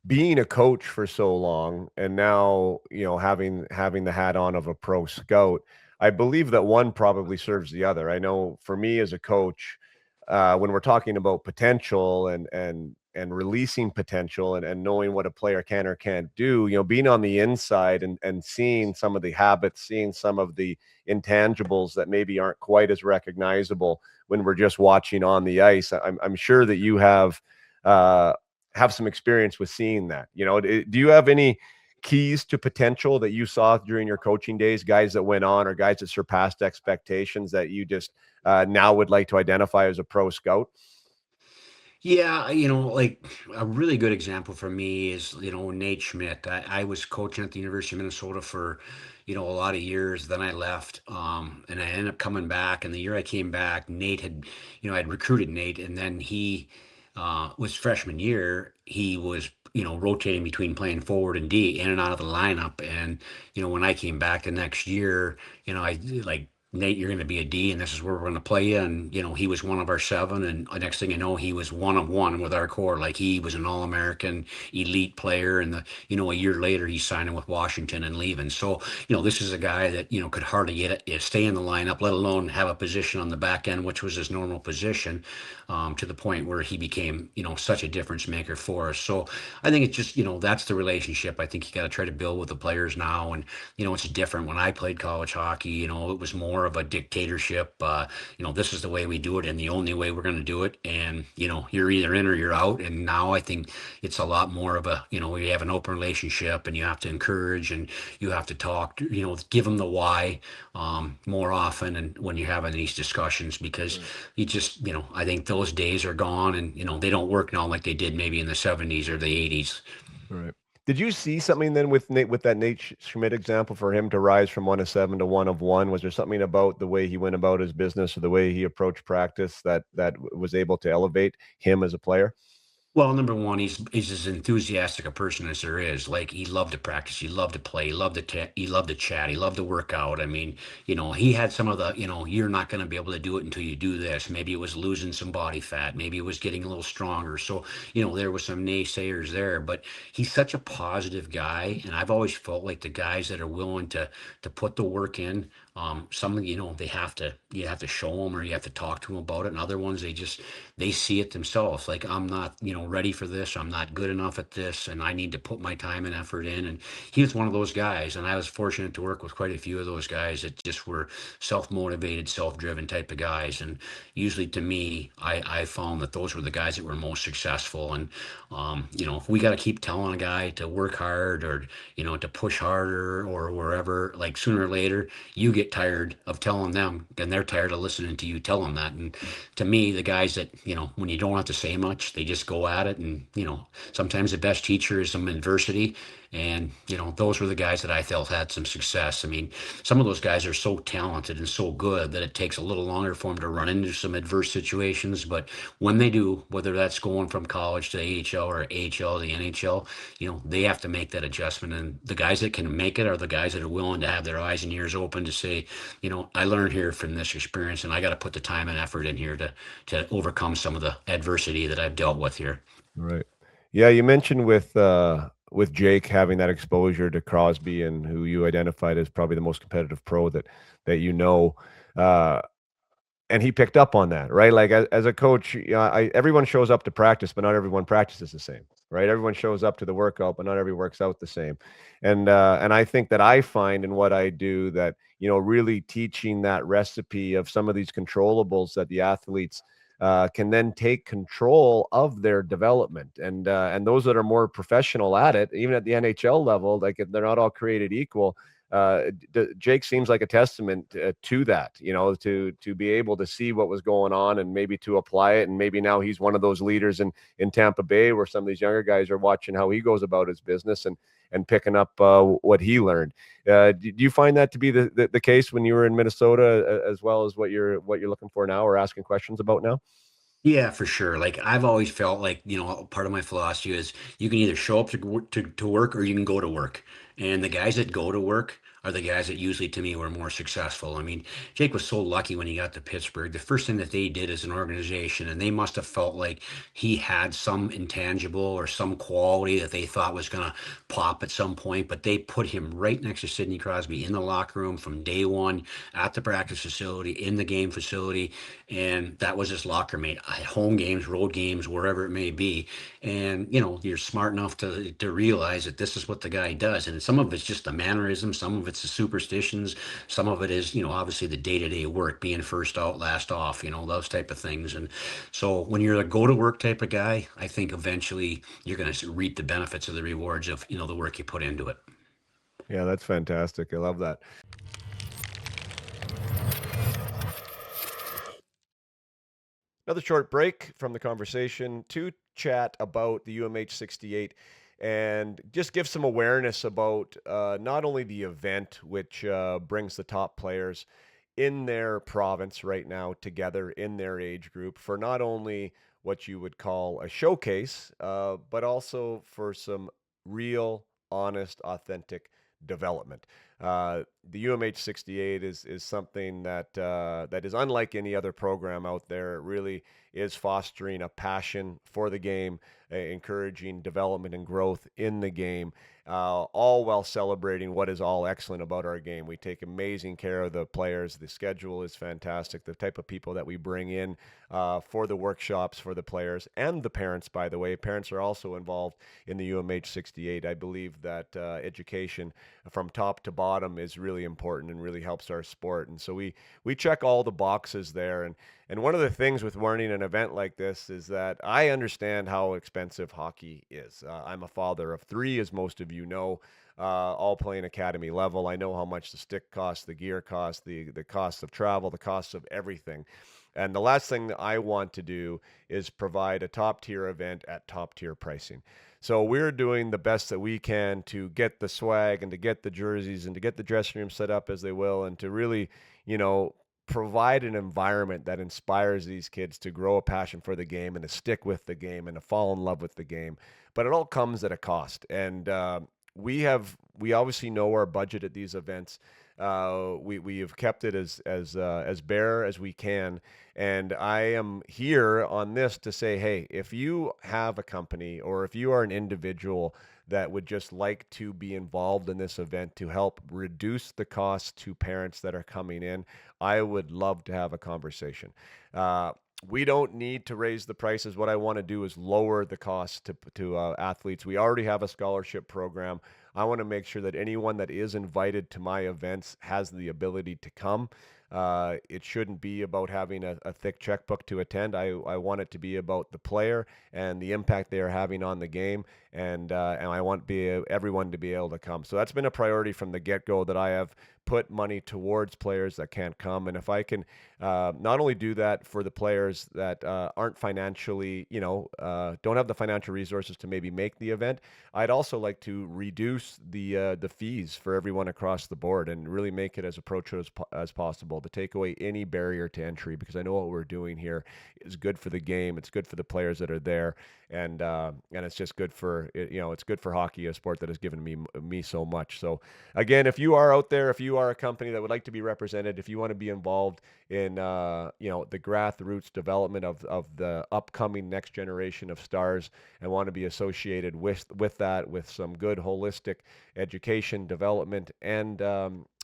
being a coach for so long, and now having the hat on of a pro scout, I believe that one probably serves the other. I know for me as a coach, when we're talking about potential and and releasing potential and knowing what a player can or can't do, being on the inside and seeing some of the habits, seeing some of the intangibles that maybe aren't quite as recognizable when we're just watching on the ice. I'm sure that you have some experience with seeing that. Do you have any keys to potential that you saw during your coaching days, guys that went on or guys that surpassed expectations that you just now would like to identify as a pro scout? Yeah, like a really good example for me is, Nate Schmidt. I was coaching at the University of Minnesota for, a lot of years. Then I left, and I ended up coming back. And the year I came back, Nate had, I'd recruited Nate, and then he was freshman year. He was, rotating between playing forward and D, in and out of the lineup. And, when I came back the next year, I like, Nate, you're going to be a D, and this is where we're going to play you. And, he was one of our seven. And the next thing you know, he was one of one with our core. Like he was an All-American elite player. And, a year later, he's signing with Washington and leaving. So, this is a guy that, could hardly stay in the lineup, let alone have a position on the back end, which was his normal position, to the point where he became, such a difference maker for us. So I think it's just, that's the relationship I think you got to try to build with the players now. And, it's different. When I played college hockey, it was more of a dictatorship. This is the way we do it and the only way we're going to do it. And, you're either in or you're out. And now I think it's a lot more of a, we have an open relationship, and you have to encourage and you have to talk, give them the why more often. And when you're having these discussions, because Right. you just, I think those days are gone, and, they don't work now like they did maybe in the 70s or the 80s. Right. Did you see something then with Nate, with that Nate Schmidt example, for him to rise from one of seven to one of one? Was there something about the way he went about his business or the way he approached practice that was able to elevate him as a player? Well, number one, he's as enthusiastic a person as there is. Like he loved to practice, he loved to play, he loved to chat, he loved to work out. I mean, he had some of the, you're not going to be able to do it until you do this. Maybe it was losing some body fat, maybe it was getting a little stronger. So, there was some naysayers there, but he's such a positive guy, and I've always felt like the guys that are willing to put the work in, some, you have to show them or you have to talk to them about it, and other ones they see it themselves. Like I'm not, ready for this. I'm not good enough at this, and I need to put my time and effort in. And he was one of those guys, and I was fortunate to work with quite a few of those guys that just were self-motivated, self-driven type of guys. And usually, to me, I found that those were the guys that were most successful. And if we got to keep telling a guy to work hard or to push harder or wherever, like sooner or later, you get tired of telling them, and they're tired of listening to you tell them that. And to me, the guys that, when you don't have to say much, they just go at it. And, sometimes the best teacher is some adversity. And, those were the guys that I felt had some success. I mean, some of those guys are so talented and so good that it takes a little longer for them to run into some adverse situations. But when they do, whether that's going from college to AHL or AHL to the NHL, they have to make that adjustment. And the guys that can make it are the guys that are willing to have their eyes and ears open to say, I learned here from this experience, and I got to put the time and effort in here to overcome some of the adversity that I've dealt with here. Right. Yeah, you mentioned with Jake having that exposure to Crosby, and who you identified as probably the most competitive pro that you know. Uh, and he picked up on that, right? Like as a coach, everyone shows up to practice, but not everyone practices the same, right? Everyone shows up to the workout, but not everyone works out the same. And I think that I find in what I do that, really teaching that recipe of some of these controllables that the athletes can then take control of their development. And those that are more professional at it, even at the NHL level, like they're not all created equal. Jake seems like a testament to that, to be able to see what was going on and maybe to apply it. And maybe now he's one of those leaders in Tampa Bay, where some of these younger guys are watching how he goes about his business and picking up what he learned. Do you find that to be the case when you were in Minnesota, as well as what you're looking for now or asking questions about now? Yeah, for sure. Like I've always felt like, part of my philosophy is you can either show up to work or you can go to work. And the guys that go to work are the guys that usually, to me, were more successful. I mean, Jake was so lucky when he got to Pittsburgh. The first thing that they did as an organization, and they must have felt like he had some intangible or some quality that they thought was going to pop at some point, but they put him right next to Sidney Crosby in the locker room from day one, at the practice facility, in the game facility. And that was his locker mate at home games, road games, wherever it may be. And you're smart enough to realize that this is what the guy does, and some of it's just the mannerisms, some of it's the superstitions, some of it is obviously the day-to-day work, being first out last off, those type of things. And so when you're a go to work type of guy, I think eventually you're going to reap the benefits of the rewards of the work you put into it. Yeah, that's fantastic. I love that. Another short break from the conversation to chat about the UMH 68 and just give some awareness about not only the event, which brings the top players in their province right now together in their age group for not only what you would call a showcase, but also for some real, honest, authentic development. The UMH 68 is something that is unlike any other program out there. It really is fostering a passion for the game, encouraging development and growth in the game, all while celebrating what is all excellent about our game. We take amazing care of the players. The schedule is fantastic. The type of people that we bring in for the workshops for the players and the parents, by the way. Parents are also involved in the UMH 68. I believe that education from top to bottom is really important and really helps our sport. And so we check all the boxes there. And one of the things with running an event like this is that I understand how expensive hockey is. I'm a father of three, as most of you know, all playing academy level. I know how much the stick costs, the gear costs, the cost of travel, the cost of everything. And the last thing that I want to do is provide a top tier event at top tier pricing. So we're doing the best that we can to get the swag and to get the jerseys and to get the dressing room set up as they will, and to really, provide an environment that inspires these kids to grow a passion for the game and to stick with the game and to fall in love with the game. But it all comes at a cost. And we obviously know our budget at these events. We have kept it as bare as we can, and I am here on this to say, hey, if you have a company or if you are an individual that would just like to be involved in this event to help reduce the costs to parents that are coming in, I would love to have a conversation. We don't need to raise the prices. What I want to do is lower the cost to athletes. We already have a scholarship program. I want to make sure that anyone that is invited to my events has the ability to come. It shouldn't be about having a thick checkbook to attend. I want it to be about the player and the impact they are having on the game, and I want everyone to be able to come. So that's been a priority from the get-go, that I have put money towards players that can't come. And if I can not only do that for the players that aren't financially, don't have the financial resources to maybe make the event, I'd also like to reduce the fees for everyone across the board and really make it as approachable as possible, to take away any barrier to entry, because I know what we're doing here is good for the game. It's good for the players that are there, and it's just good for it's good for hockey, a sport that has given me so much. So again, if you are out there, if you are a company that would like to be represented, if you want to be involved in the grassroots development of the upcoming next generation of stars, and want to be associated with that, with some good holistic education, development, and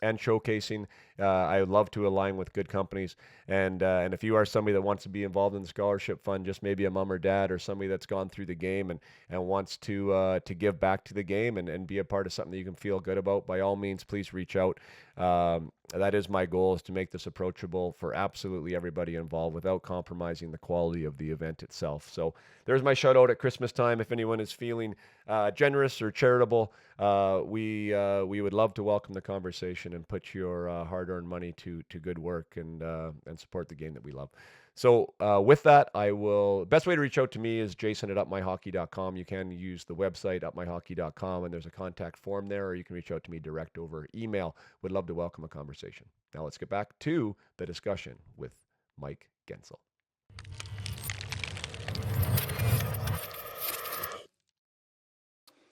showcasing, I would love to align with good companies. And if you are somebody that wants to be involved in the scholarship fund, just maybe a mom or dad or somebody that's gone through the game and wants to give back to the game and be a part of something that you can feel good about, by all means, please reach out. That is my goal, is to make this approachable for absolutely everybody involved without compromising the quality of the event itself. So there's my shout out at Christmas time. If anyone is feeling generous or charitable, we would love to welcome the conversation and put your hard-earned money to good work and support the game that we love. So with that, best way to reach out to me is jason@upmyhockey.com. You can use the website, upmyhockey.com, and there's a contact form there, or you can reach out to me direct over email. Would love to welcome a conversation. Now let's get back to the discussion with Mike Gensel.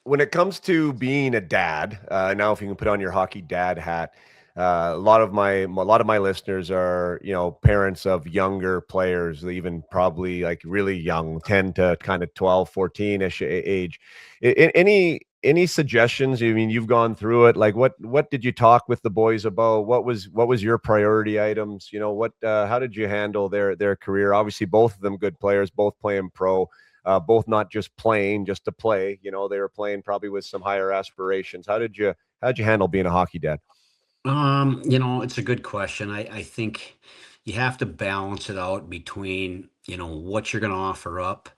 when it comes to being a dad, now if you can put on your hockey dad hat, a lot of my listeners are, parents of younger players, even probably like really young, 10 to kind of 12, 14-ish age. Any suggestions? I mean, you've gone through it. Like what did you talk with the boys about? What was your priority items? How did you handle their career? Obviously, both of them good players, both playing pro. Both not just playing just to play. They were playing probably with some higher aspirations. How'd you handle being a hockey dad? It's a good question. I think you have to balance it out between, what you're going to offer up,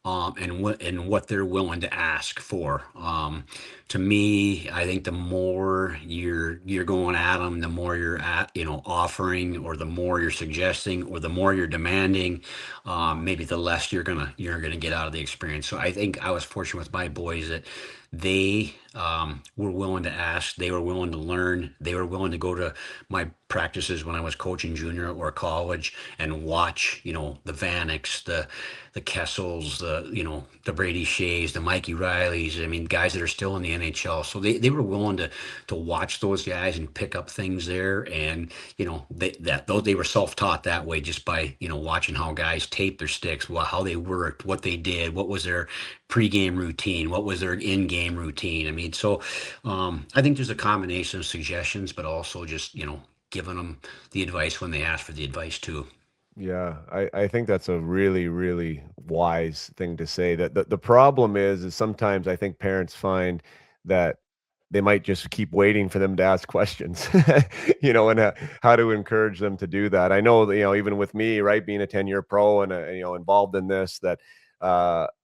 and what they're willing to ask for. To me, I think the more you're going at them, the more you're offering, or the more you're suggesting, or the more you're demanding, maybe the less you're gonna get out of the experience. So I think I was fortunate with my boys that they were willing to ask, they were willing to learn, they were willing to go to my practices when I was coaching junior or college and watch, the Vaneks, the Kessels, the Brady Shays, the Mikey Rileys. I mean, guys that are still in the NHL. So they were willing to watch those guys and pick up things there. And, they were self-taught that way, just by, watching how guys tape their sticks, how they worked, what they did, what was their pregame routine, what was their in-game routine. I mean, so I think there's a combination of suggestions, but also just, giving them the advice when they ask for the advice too. Yeah, I think that's a really, really wise thing to say. That the problem is sometimes I think parents find that they might just keep waiting for them to ask questions, and how to encourage them to do that. I know that, even with me, right, being a 10-year pro and, involved in this, that,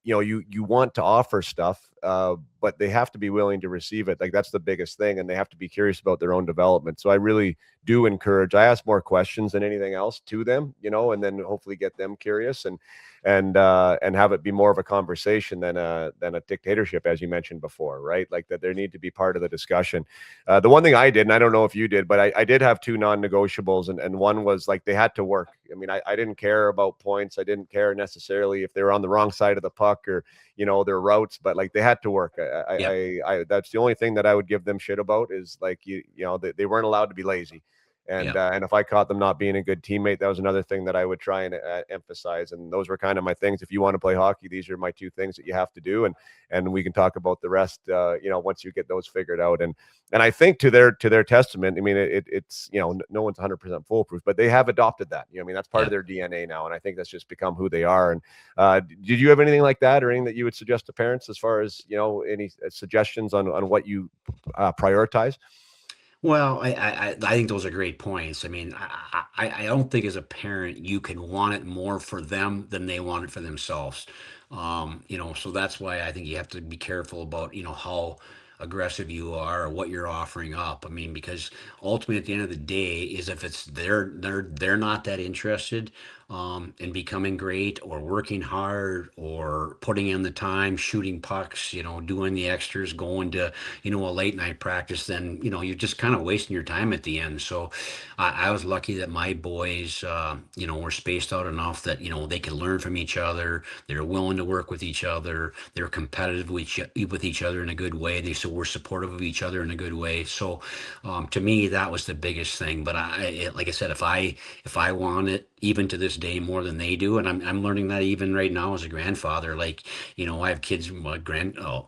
you want to offer stuff, but they have to be willing to receive it. Like that's the biggest thing. And they have to be curious about their own development. So I really do encourage, I ask more questions than anything else to them, and then hopefully get them curious and have it be more of a conversation than a dictatorship, as you mentioned before, right? Like that there need to be part of the discussion. The one thing I did, and I don't know if you did, but I did have two non-negotiables, and one was like they had to work. I mean, I didn't care about points. I didn't care necessarily if they were on the wrong side of the puck or their routes, but like they had to work. Yep. That's the only thing that I would give them shit about, is like they weren't allowed to be lazy. And Yep. and if I caught them not being a good teammate, that was another thing that I would try and emphasize. And those were kind of my things. If you want to play hockey, these are my two things that you have to do, and we can talk about the rest, once you get those figured out. And I think to their testament, I mean, it's no one's 100% foolproof, but they have adopted that. I mean, that's part of Yep. their DNA now, and I think that's just become who they are. And did you have anything like that, or anything that you would suggest to parents as far as any suggestions on what you prioritize? Well, I think those are great points. I mean, I don't think as a parent you can want it more for them than they want it for themselves. So that's why I think you have to be careful about, how aggressive you are or what you're offering up. I mean, because ultimately at the end of the day is if it's they're not that interested in becoming great or working hard or putting in the time, shooting pucks, doing the extras, going to a late night practice, then you're just kind of wasting your time at the end. So I was lucky that my boys, were spaced out enough that they could learn from each other. They're willing to work with each other. They're competitive with each other in a good way. They so were supportive of each other in a good way. So to me, that was the biggest thing. But like I said, if I want it even to this day more than they do, and I'm learning that even right now as a grandfather. Like I have kids. My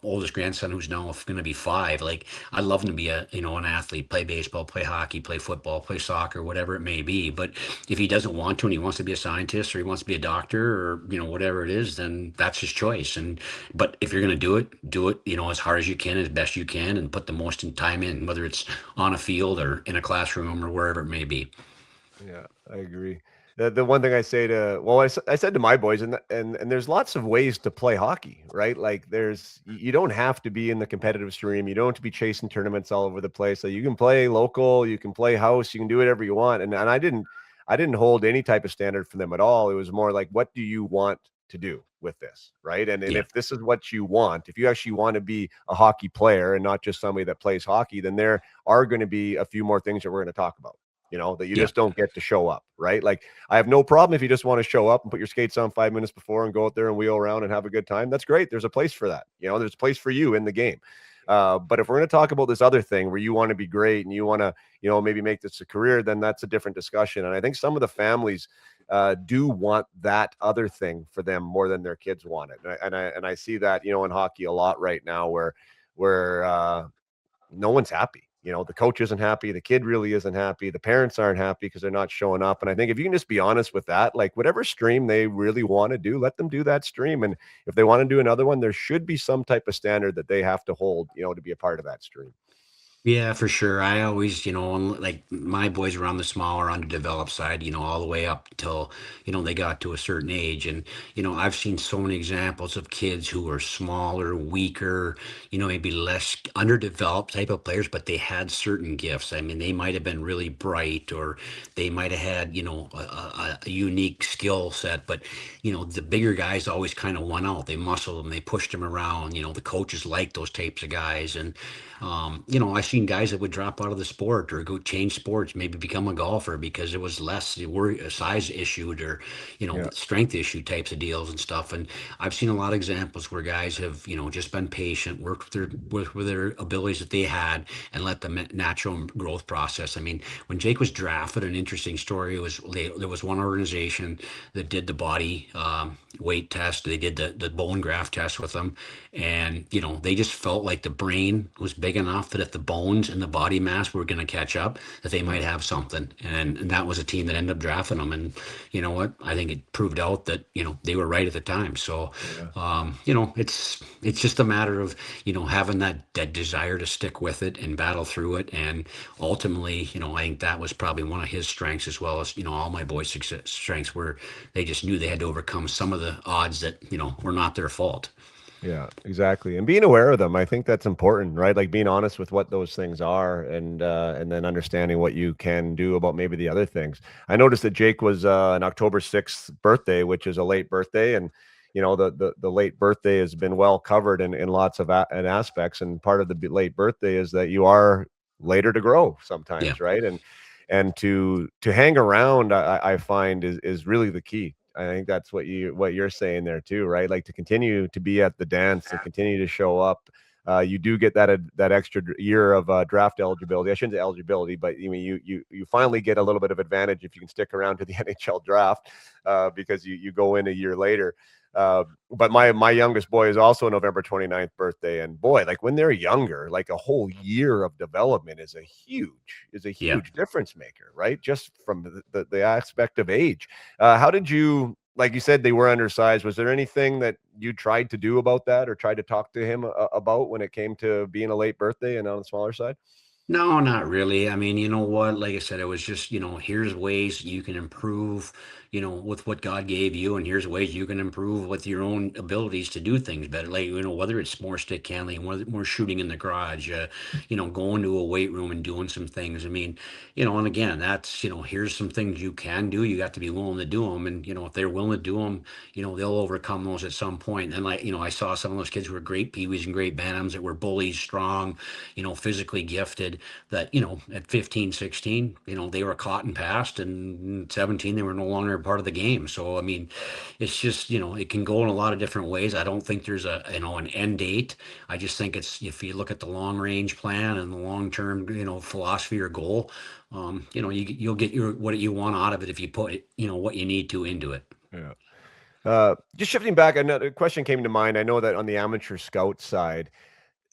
oldest grandson, who's now going to be 5. Like I love him to be an athlete, play baseball, play hockey, play football, play soccer, whatever it may be. But if he doesn't want to and he wants to be a scientist or he wants to be a doctor or whatever it is, then that's his choice. But if you're going to do it as hard as you can, as best you can, and put the most in time in, whether it's on a field or in a classroom or wherever it may be. Yeah, I agree. The one thing I say to, well, I said to my boys, and there's lots of ways to play hockey, right? Like you don't have to be in the competitive stream. You don't have to be chasing tournaments all over the place. So you can play local, you can play house, you can do whatever you want. And I didn't hold any type of standard for them at all. It was more like, what do you want to do with this, right? And Yeah. if this is what you want, if you actually want to be a hockey player and not just somebody that plays hockey, then there are going to be a few more things that we're going to talk about. that you Yeah. just don't get to show up, right? Like, I have no problem if you just want to show up and put your skates on 5 minutes before and go out there and wheel around and have a good time. That's great. There's a place for that. There's a place for you in the game. But if we're going to talk about this other thing where you want to be great and you want to, maybe make this a career, then that's a different discussion. And I think some of the families do want that other thing for them more than their kids want it. And I see that, in hockey a lot right now where no one's happy. The coach isn't happy. The kid really isn't happy. The parents aren't happy because they're not showing up. And I think if you can just be honest with that, like whatever stream they really want to do, let them do that stream. And if they want to do another one, there should be some type of standard that they have to hold, to be a part of that stream. Yeah, for sure. I always, like my boys were on the smaller, underdeveloped side, all the way up until, they got to a certain age. And, I've seen so many examples of kids who were smaller, weaker, maybe less underdeveloped type of players, but they had certain gifts. I mean, they might have been really bright or they might have had, a unique skill set, but, the bigger guys always kind of won out. They muscled them, they pushed them around, the coaches liked those types of guys. And, I've seen guys that would drop out of the sport or go change sports, maybe become a golfer because it was less a size issued or, Yeah. strength issue types of deals and stuff. And I've seen a lot of examples where guys have, just been patient, worked with their abilities that they had and let the natural growth process. I mean, when Jake was drafted, an interesting story was there was one organization that did the body weight test. They did the bone graft test with them. And, they just felt like the brain was big enough that if the bones and the body mass were going to catch up, that they might have something. And that was a team that ended up drafting them. And you know what? I think it proved out that, they were right at the time. So, Yeah. it's just a matter of, having that desire to stick with it and battle through it. And ultimately, I think that was probably one of his strengths as well as, all my boys' strengths were they just knew they had to overcome some of the odds that, were not their fault. Yeah, exactly. And being aware of them, I think that's important, right? Like being honest with what those things are and then understanding what you can do about maybe the other things. I noticed that Jake was an October 6th birthday, which is a late birthday. And the late birthday has been well covered in lots of in aspects. And part of the late birthday is that you are later to grow Yeah. sometimes, right? And to hang around, I find is really the key. I think that's what you're saying there too, right? Like to continue to be at the dance, to continue to show up. You do get that extra year of draft eligibility. I shouldn't say eligibility, but you finally get a little bit of advantage if you can stick around to the NHL draft because you go in a year later. But my youngest boy is also a November 29th birthday. And boy, like when they're younger, like a whole year of development is a Yeah. huge difference maker, right? Just from the aspect of age. How did you, like you said, they were undersized. Was there anything that you tried to do about that or tried to talk to him about when it came to being a late birthday and on the smaller side? No, not really. I mean, you know what? Like I said, it was just, here's ways you can improve, with what God gave you, and here's ways you can improve with your own abilities to do things better. Like, whether it's more stick handling, more shooting in the garage, going to a weight room and doing some things. I mean, and again, that's, here's some things you can do. You got to be willing to do them. And, if they're willing to do them, they'll overcome those at some point. And like, I saw some of those kids who were great peewees and great bantams that were bullies, strong, physically gifted that, at 15, 16, they were caught and passed, and 17, they were no longer a part of the game. So, I mean, it's just, it can go in a lot of different ways. I don't think there's an end date. I just think it's, if you look at the long range plan and the long term, philosophy or goal, you'll get what you want out of it if you put, what you need to into it. Yeah. Just shifting back, another question came to mind. I know that on the amateur scout side,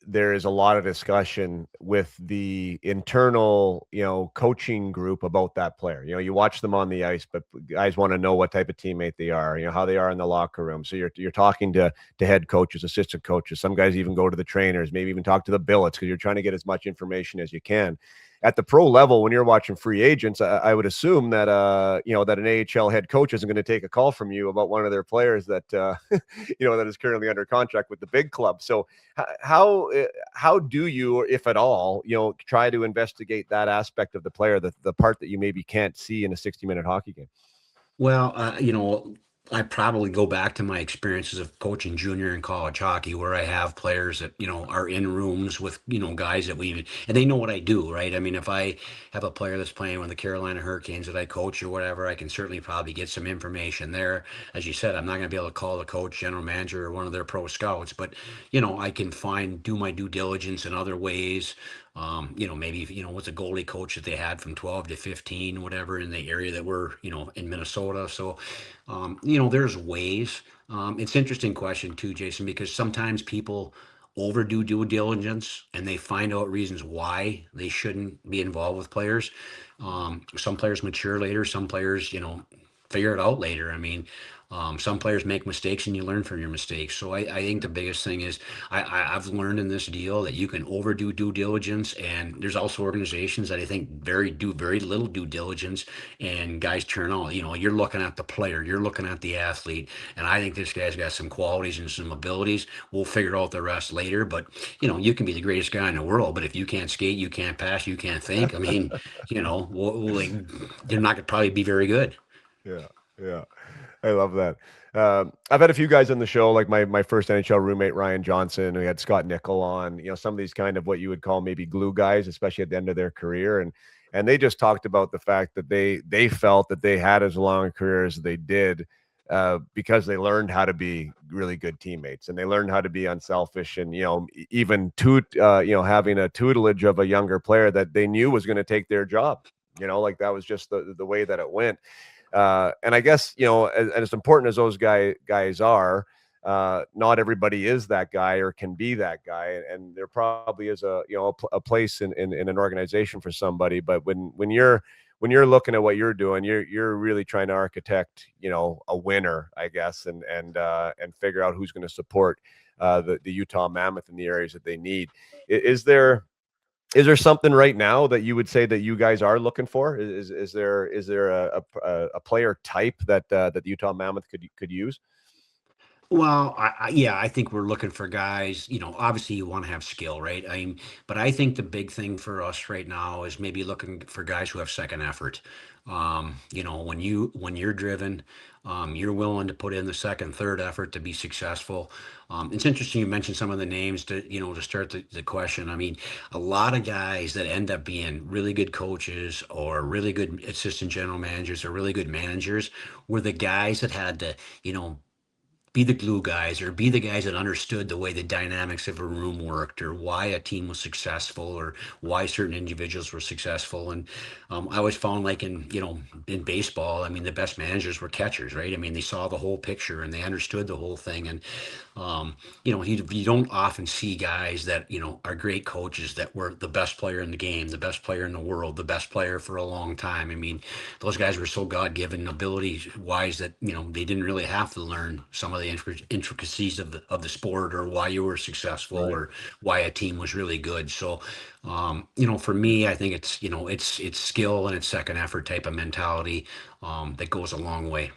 there is a lot of discussion with the internal, coaching group about that player. You watch them on the ice, but guys want to know what type of teammate they are, how they are in the locker room. So you're talking to head coaches, assistant coaches. Some guys even go to the trainers, maybe even talk to the billets because you're trying to get as much information as you can. At the pro level, when you're watching free agents, I would assume that that an AHL head coach isn't going to take a call from you about one of their players that that is currently under contract with the big club. So how do you, or if at all, try to investigate that aspect of the player, the part that you maybe can't see in a 60-minute hockey game? Well, I probably go back to my experiences of coaching junior and college hockey, where I have players that, are in rooms with, guys that and they know what I do, right? I mean, if I have a player that's playing with the Carolina Hurricanes that I coach or whatever, I can certainly probably get some information there. As you said, I'm not going to be able to call the coach, general manager, or one of their pro scouts, but, I can do my due diligence in other ways. Maybe, what's a goalie coach that they had from 12 to 15, whatever, in the area that we're, in Minnesota. So, there's ways. It's an interesting question too, Jason, because sometimes people overdo due diligence and they find out reasons why they shouldn't be involved with players. Some players mature later, some players, figure it out later. I mean, some players make mistakes and you learn from your mistakes. So I think the biggest thing is I've learned in this deal that you can overdo due diligence, and there's also organizations that I think do very little due diligence, and guys turn out. You're looking at the player, you're looking at the athlete, and I think this guy's got some qualities and some abilities. We'll figure out the rest later, but you can be the greatest guy in the world, but if you can't skate, you can't pass, you can't think. I mean, like, you're not gonna probably be very good. Yeah, yeah. I love that. I've had a few guys on the show, like my first NHL roommate Ryan Johnson. We had Scott Nickel on. Some of these kind of what you would call maybe glue guys, especially at the end of their career, and they just talked about the fact that they felt that they had as long a career as they did because they learned how to be really good teammates, and they learned how to be unselfish, and even having a tutelage of a younger player that they knew was going to take their job. Like that was just the way that it went. And I guess, as important as those guys are, not everybody is that guy or can be that guy. And there probably is a place in an organization for somebody. But when you're looking at what you're doing, you're really trying to architect, a winner, I guess, and figure out who's going to support the Utah Mammoth in the areas that they need. Is there something right now that you would say that you guys are looking for? Is there a player type that the Utah Mammoth could use? Well, yeah, I think we're looking for guys. Obviously you want to have skill, right? But I think the big thing for us right now is maybe looking for guys who have second effort. When you're driven, you're willing to put in the second, third effort to be successful. It's interesting you mentioned some of the names to start the question. I mean, a lot of guys that end up being really good coaches or really good assistant general managers or really good managers were the guys that had to, be the glue guys or be the guys that understood the way the dynamics of a room worked or why a team was successful or why certain individuals were successful. And I always found, like, in baseball, I mean, the best managers were catchers, right? I mean, they saw the whole picture and they understood the whole thing. And you don't often see guys that are great coaches that were the best player in the game, the best player in the world, the best player for a long time. I mean, those guys were so God-given ability wise that they didn't really have to learn some of the intricacies of the sport or why you were successful Right. or why a team was really good. So for me, I think it's skill and it's second effort type of mentality that goes a long way.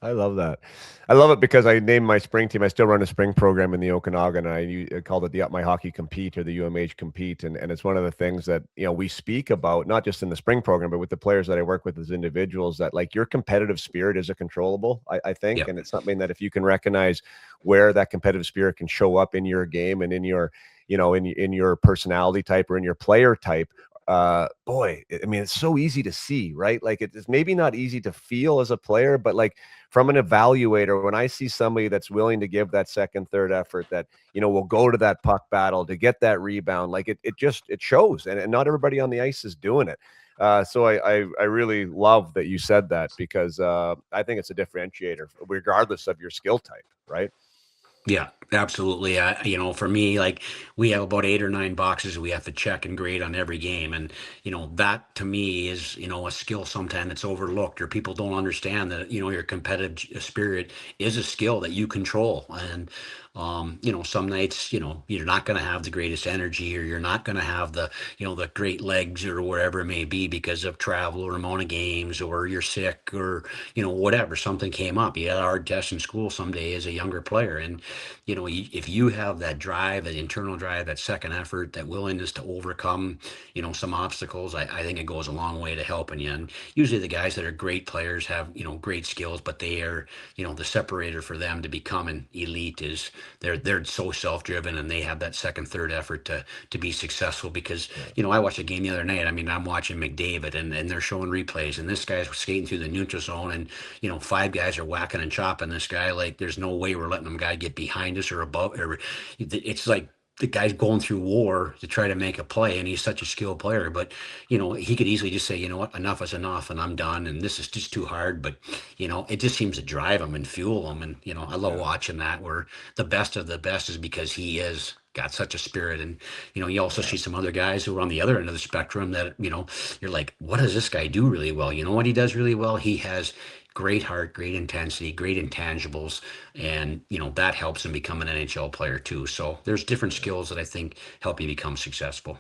I love that. I love it because I named my spring team. I still run a spring program in the Okanagan. I called it the Up My Hockey Compete or the UMH Compete, and it's one of the things that we speak about, not just in the spring program, but with the players that I work with as individuals. That, like, your competitive spirit is a controllable, I think, Yep. and it's something that if you can recognize where that competitive spirit can show up in your game and in your in your personality type or in your player type, boy, I mean, it's so easy to see, right? Like, it's maybe not easy to feel as a player, but like from an evaluator, when I see somebody that's willing to give that second, third effort, that will go to that puck battle to get that rebound, like it shows, and not everybody on the ice is doing it. So I really love that you said that, because I think it's a differentiator regardless of your skill type, right? Yeah, absolutely. For me, like, we have about 8 or 9 boxes we have to check and grade on every game, and that to me is a skill sometimes that's overlooked, or people don't understand that your competitive spirit is a skill that you control. And Some nights, you're not going to have the greatest energy, or you're not going to have the great legs or wherever it may be because of travel or amount of games, or you're sick, or, whatever, something came up. You had a hard test in school someday as a younger player. And, if you have that drive, that internal drive, that second effort, that willingness to overcome, some obstacles, I think it goes a long way to helping you. And usually the guys that are great players have, great skills, but they are, the separator for them to become an elite is they're so self-driven, and they have that second, third effort to be successful. Because, Yeah. I watched a game the other night. I mean, I'm watching McDavid, and they're showing replays, and this guy's skating through the neutral zone, and, five guys are whacking and chopping this guy. Like, there's no way we're letting them guy get behind us or above, or it's like the guy's going through war to try to make a play, and he's such a skilled player. But, he could easily just say, what, enough is enough, and I'm done, and this is just too hard. But, it just seems to drive him and fuel him. And, I love Yeah. watching that, where the best of the best is because he is got such a spirit. And, you also Yeah. see some other guys who are on the other end of the spectrum that, you're like, what does this guy do really well? You know what he does really well? He has great heart, great intensity, great intangibles, and, that helps him become an NHL player too. So there's different skills that I think help you become successful.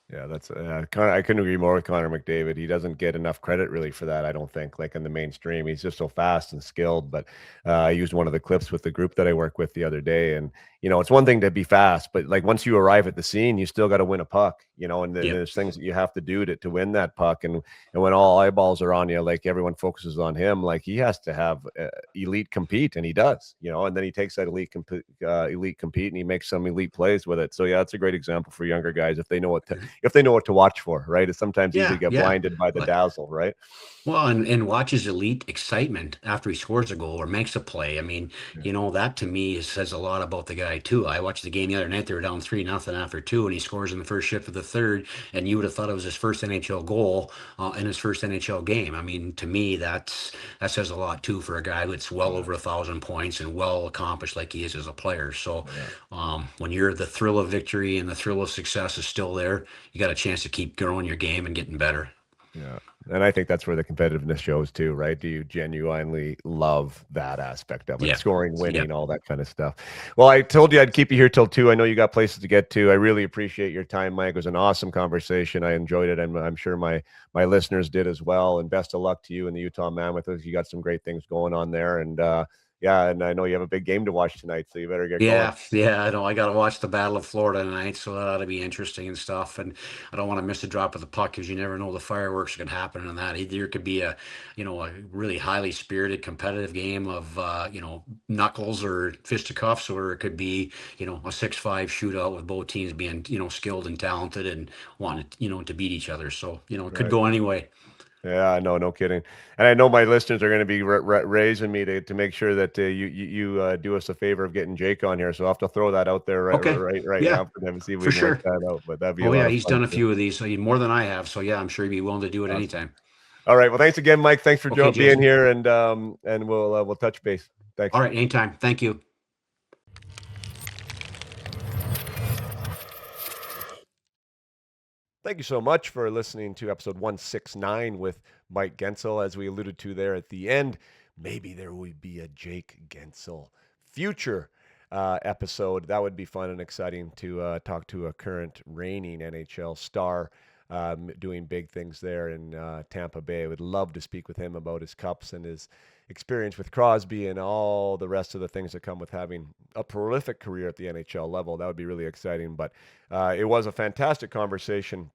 Yeah, that's I couldn't agree more with Connor McDavid. He doesn't get enough credit really for that, I don't think, like in the mainstream. He's just so fast and skilled. But I used one of the clips with the group that I work with the other day, and it's one thing to be fast, but like once you arrive at the scene, you still got to win a puck, and Yep. there's things that you have to do to win that puck. And when all eyeballs are on you, like everyone focuses on him, like he has to have elite compete, and he does, and then he takes that elite compete and he makes some elite plays with it. So yeah, that's a great example for younger guys if they know what to watch for, right? It's sometimes easy to Yeah, get yeah. blinded by the But dazzle, right? Well, and watch his elite excitement after he scores a goal or makes a play. I mean, Yeah. that to me says a lot about the guy too. I watched the game the other night. They were down 3-0 after two, and he scores in the first shift of the third. And you would have thought it was his first NHL goal in his first NHL game. I mean, to me, that says a lot too for a guy that's well Yeah. over 1,000 points and well accomplished like he is as a player. So, Yeah. when you're the thrill of victory and the thrill of success is still there, you got a chance to keep growing your game and getting better. Yeah. And I think that's where the competitiveness shows too, right? Do you genuinely love that aspect of it? Yeah. Scoring, Yeah. winning, all that kind of stuff. Well, I told you I'd keep you here till 2. I know you got places to get to. I really appreciate your time, Mike. It was an awesome conversation. I enjoyed it, and I'm sure my listeners did as well. And best of luck to you in the Utah Mammoth. You got some great things going on there. And yeah, and I know you have a big game to watch tonight, so you better get going. Yeah, I know. I got to watch the Battle of Florida tonight, so that ought to be interesting and stuff. And I don't want to miss a drop of the puck, because you never know the fireworks can happen in that. Either it could be a really highly spirited, competitive game of, knuckles or fisticuffs, or it could be, a 6-5 shootout with both teams being, skilled and talented and wanting, to beat each other. So, it could Right. go anyway. Yeah, no kidding. And I know my listeners are going to be raising me to make sure that you do us a favor of getting Jake on here. So I'll have to throw that out there Okay. right Yeah, now for them and see if we for can work sure. that out. But that'd be a Oh lot yeah, of he's fun done a too. few of these, so more than I have. So yeah, I'm sure he'd be willing to do it Awesome. anytime. All right. Well, thanks again, Mike. Thanks for Okay, being Jason. here, and we'll touch base. Thanks. All right, anytime. Thank you. Thank you so much for listening to episode 169 with Mike Gensel. As we alluded to there at the end, maybe there would be a Jake Guentzel future episode. That would be fun and exciting to talk to a current reigning NHL star doing big things there in Tampa Bay. I would love to speak with him about his cups and his experience with Crosby and all the rest of the things that come with having a prolific career at the NHL level. That would be really exciting. But it was a fantastic conversation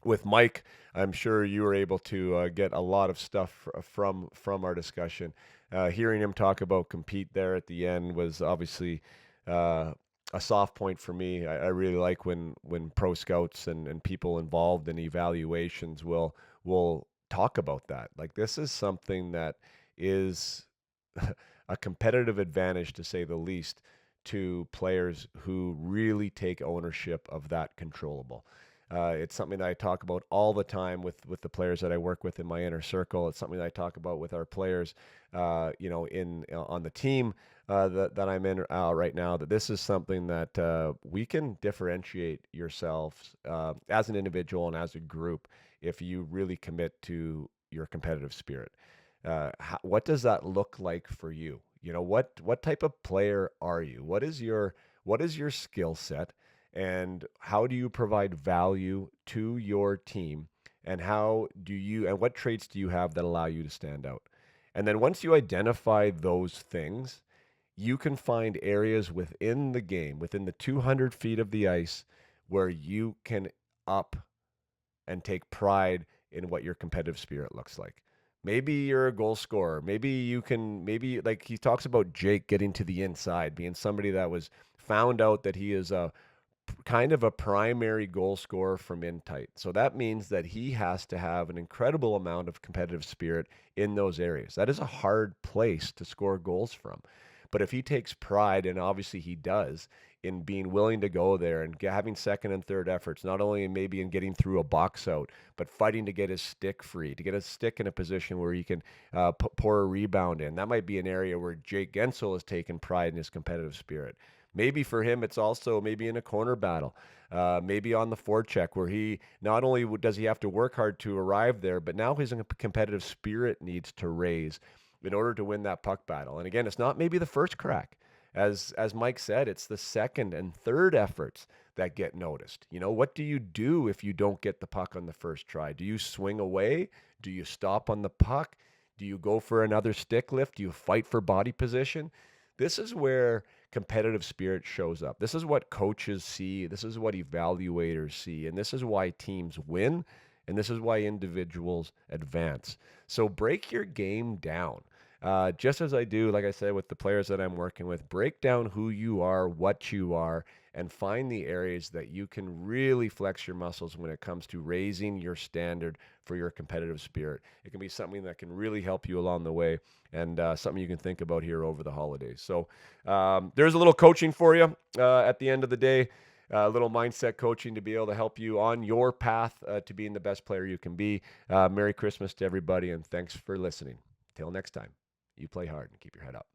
with Mike. I'm sure you were able to get a lot of stuff from our discussion. Hearing him talk about compete there at the end was obviously a soft point for me. I really like when pro scouts and people involved in evaluations will talk about that. Like, this is something that is a competitive advantage, to say the least, to players who really take ownership of that controllable. It's something that I talk about all the time with the players that I work with in my inner circle. It's something that I talk about with our players, in on the team that I'm in right now. That this is something that we can differentiate yourselves as an individual and as a group if you really commit to your competitive spirit. What does that look like for you? What type of player are you? What is your skill set, and how do you provide value to your team? And what traits do you have that allow you to stand out? And then once you identify those things, you can find areas within the game, within the 200 feet of the ice, where you can up and take pride in what your competitive spirit looks like. Maybe you're a goal scorer. Maybe like he talks about Jake getting to the inside, being somebody that was found out that he is a kind of a primary goal scorer from in tight. So that means that he has to have an incredible amount of competitive spirit in those areas. That is a hard place to score goals from. But if he takes pride, and obviously he does, in being willing to go there and having second and third efforts, not only maybe in getting through a box out, but fighting to get his stick free, to get his stick in a position where he can pour a rebound in. That might be an area where Jake Guentzel has taken pride in his competitive spirit. Maybe for him, it's also maybe in a corner battle, maybe on the forecheck, where he not only does he have to work hard to arrive there, but now his competitive spirit needs to raise in order to win that puck battle. And again, it's not maybe the first crack. As Mike said, it's the second and third efforts that get noticed. What do you do if you don't get the puck on the first try? Do you swing away? Do you stop on the puck? Do you go for another stick lift? Do you fight for body position? This is where competitive spirit shows up. This is what coaches see. This is what evaluators see. And this is why teams win. And this is why individuals advance. So break your game down. Just as I do, like I said, with the players that I'm working with, break down who you are, what you are, and find the areas that you can really flex your muscles when it comes to raising your standard for your competitive spirit. It can be something that can really help you along the way, and something you can think about here over the holidays. So there's a little coaching for you at the end of the day, a little mindset coaching to be able to help you on your path to being the best player you can be. Merry Christmas to everybody, and thanks for listening. Till next time, you play hard and keep your head up.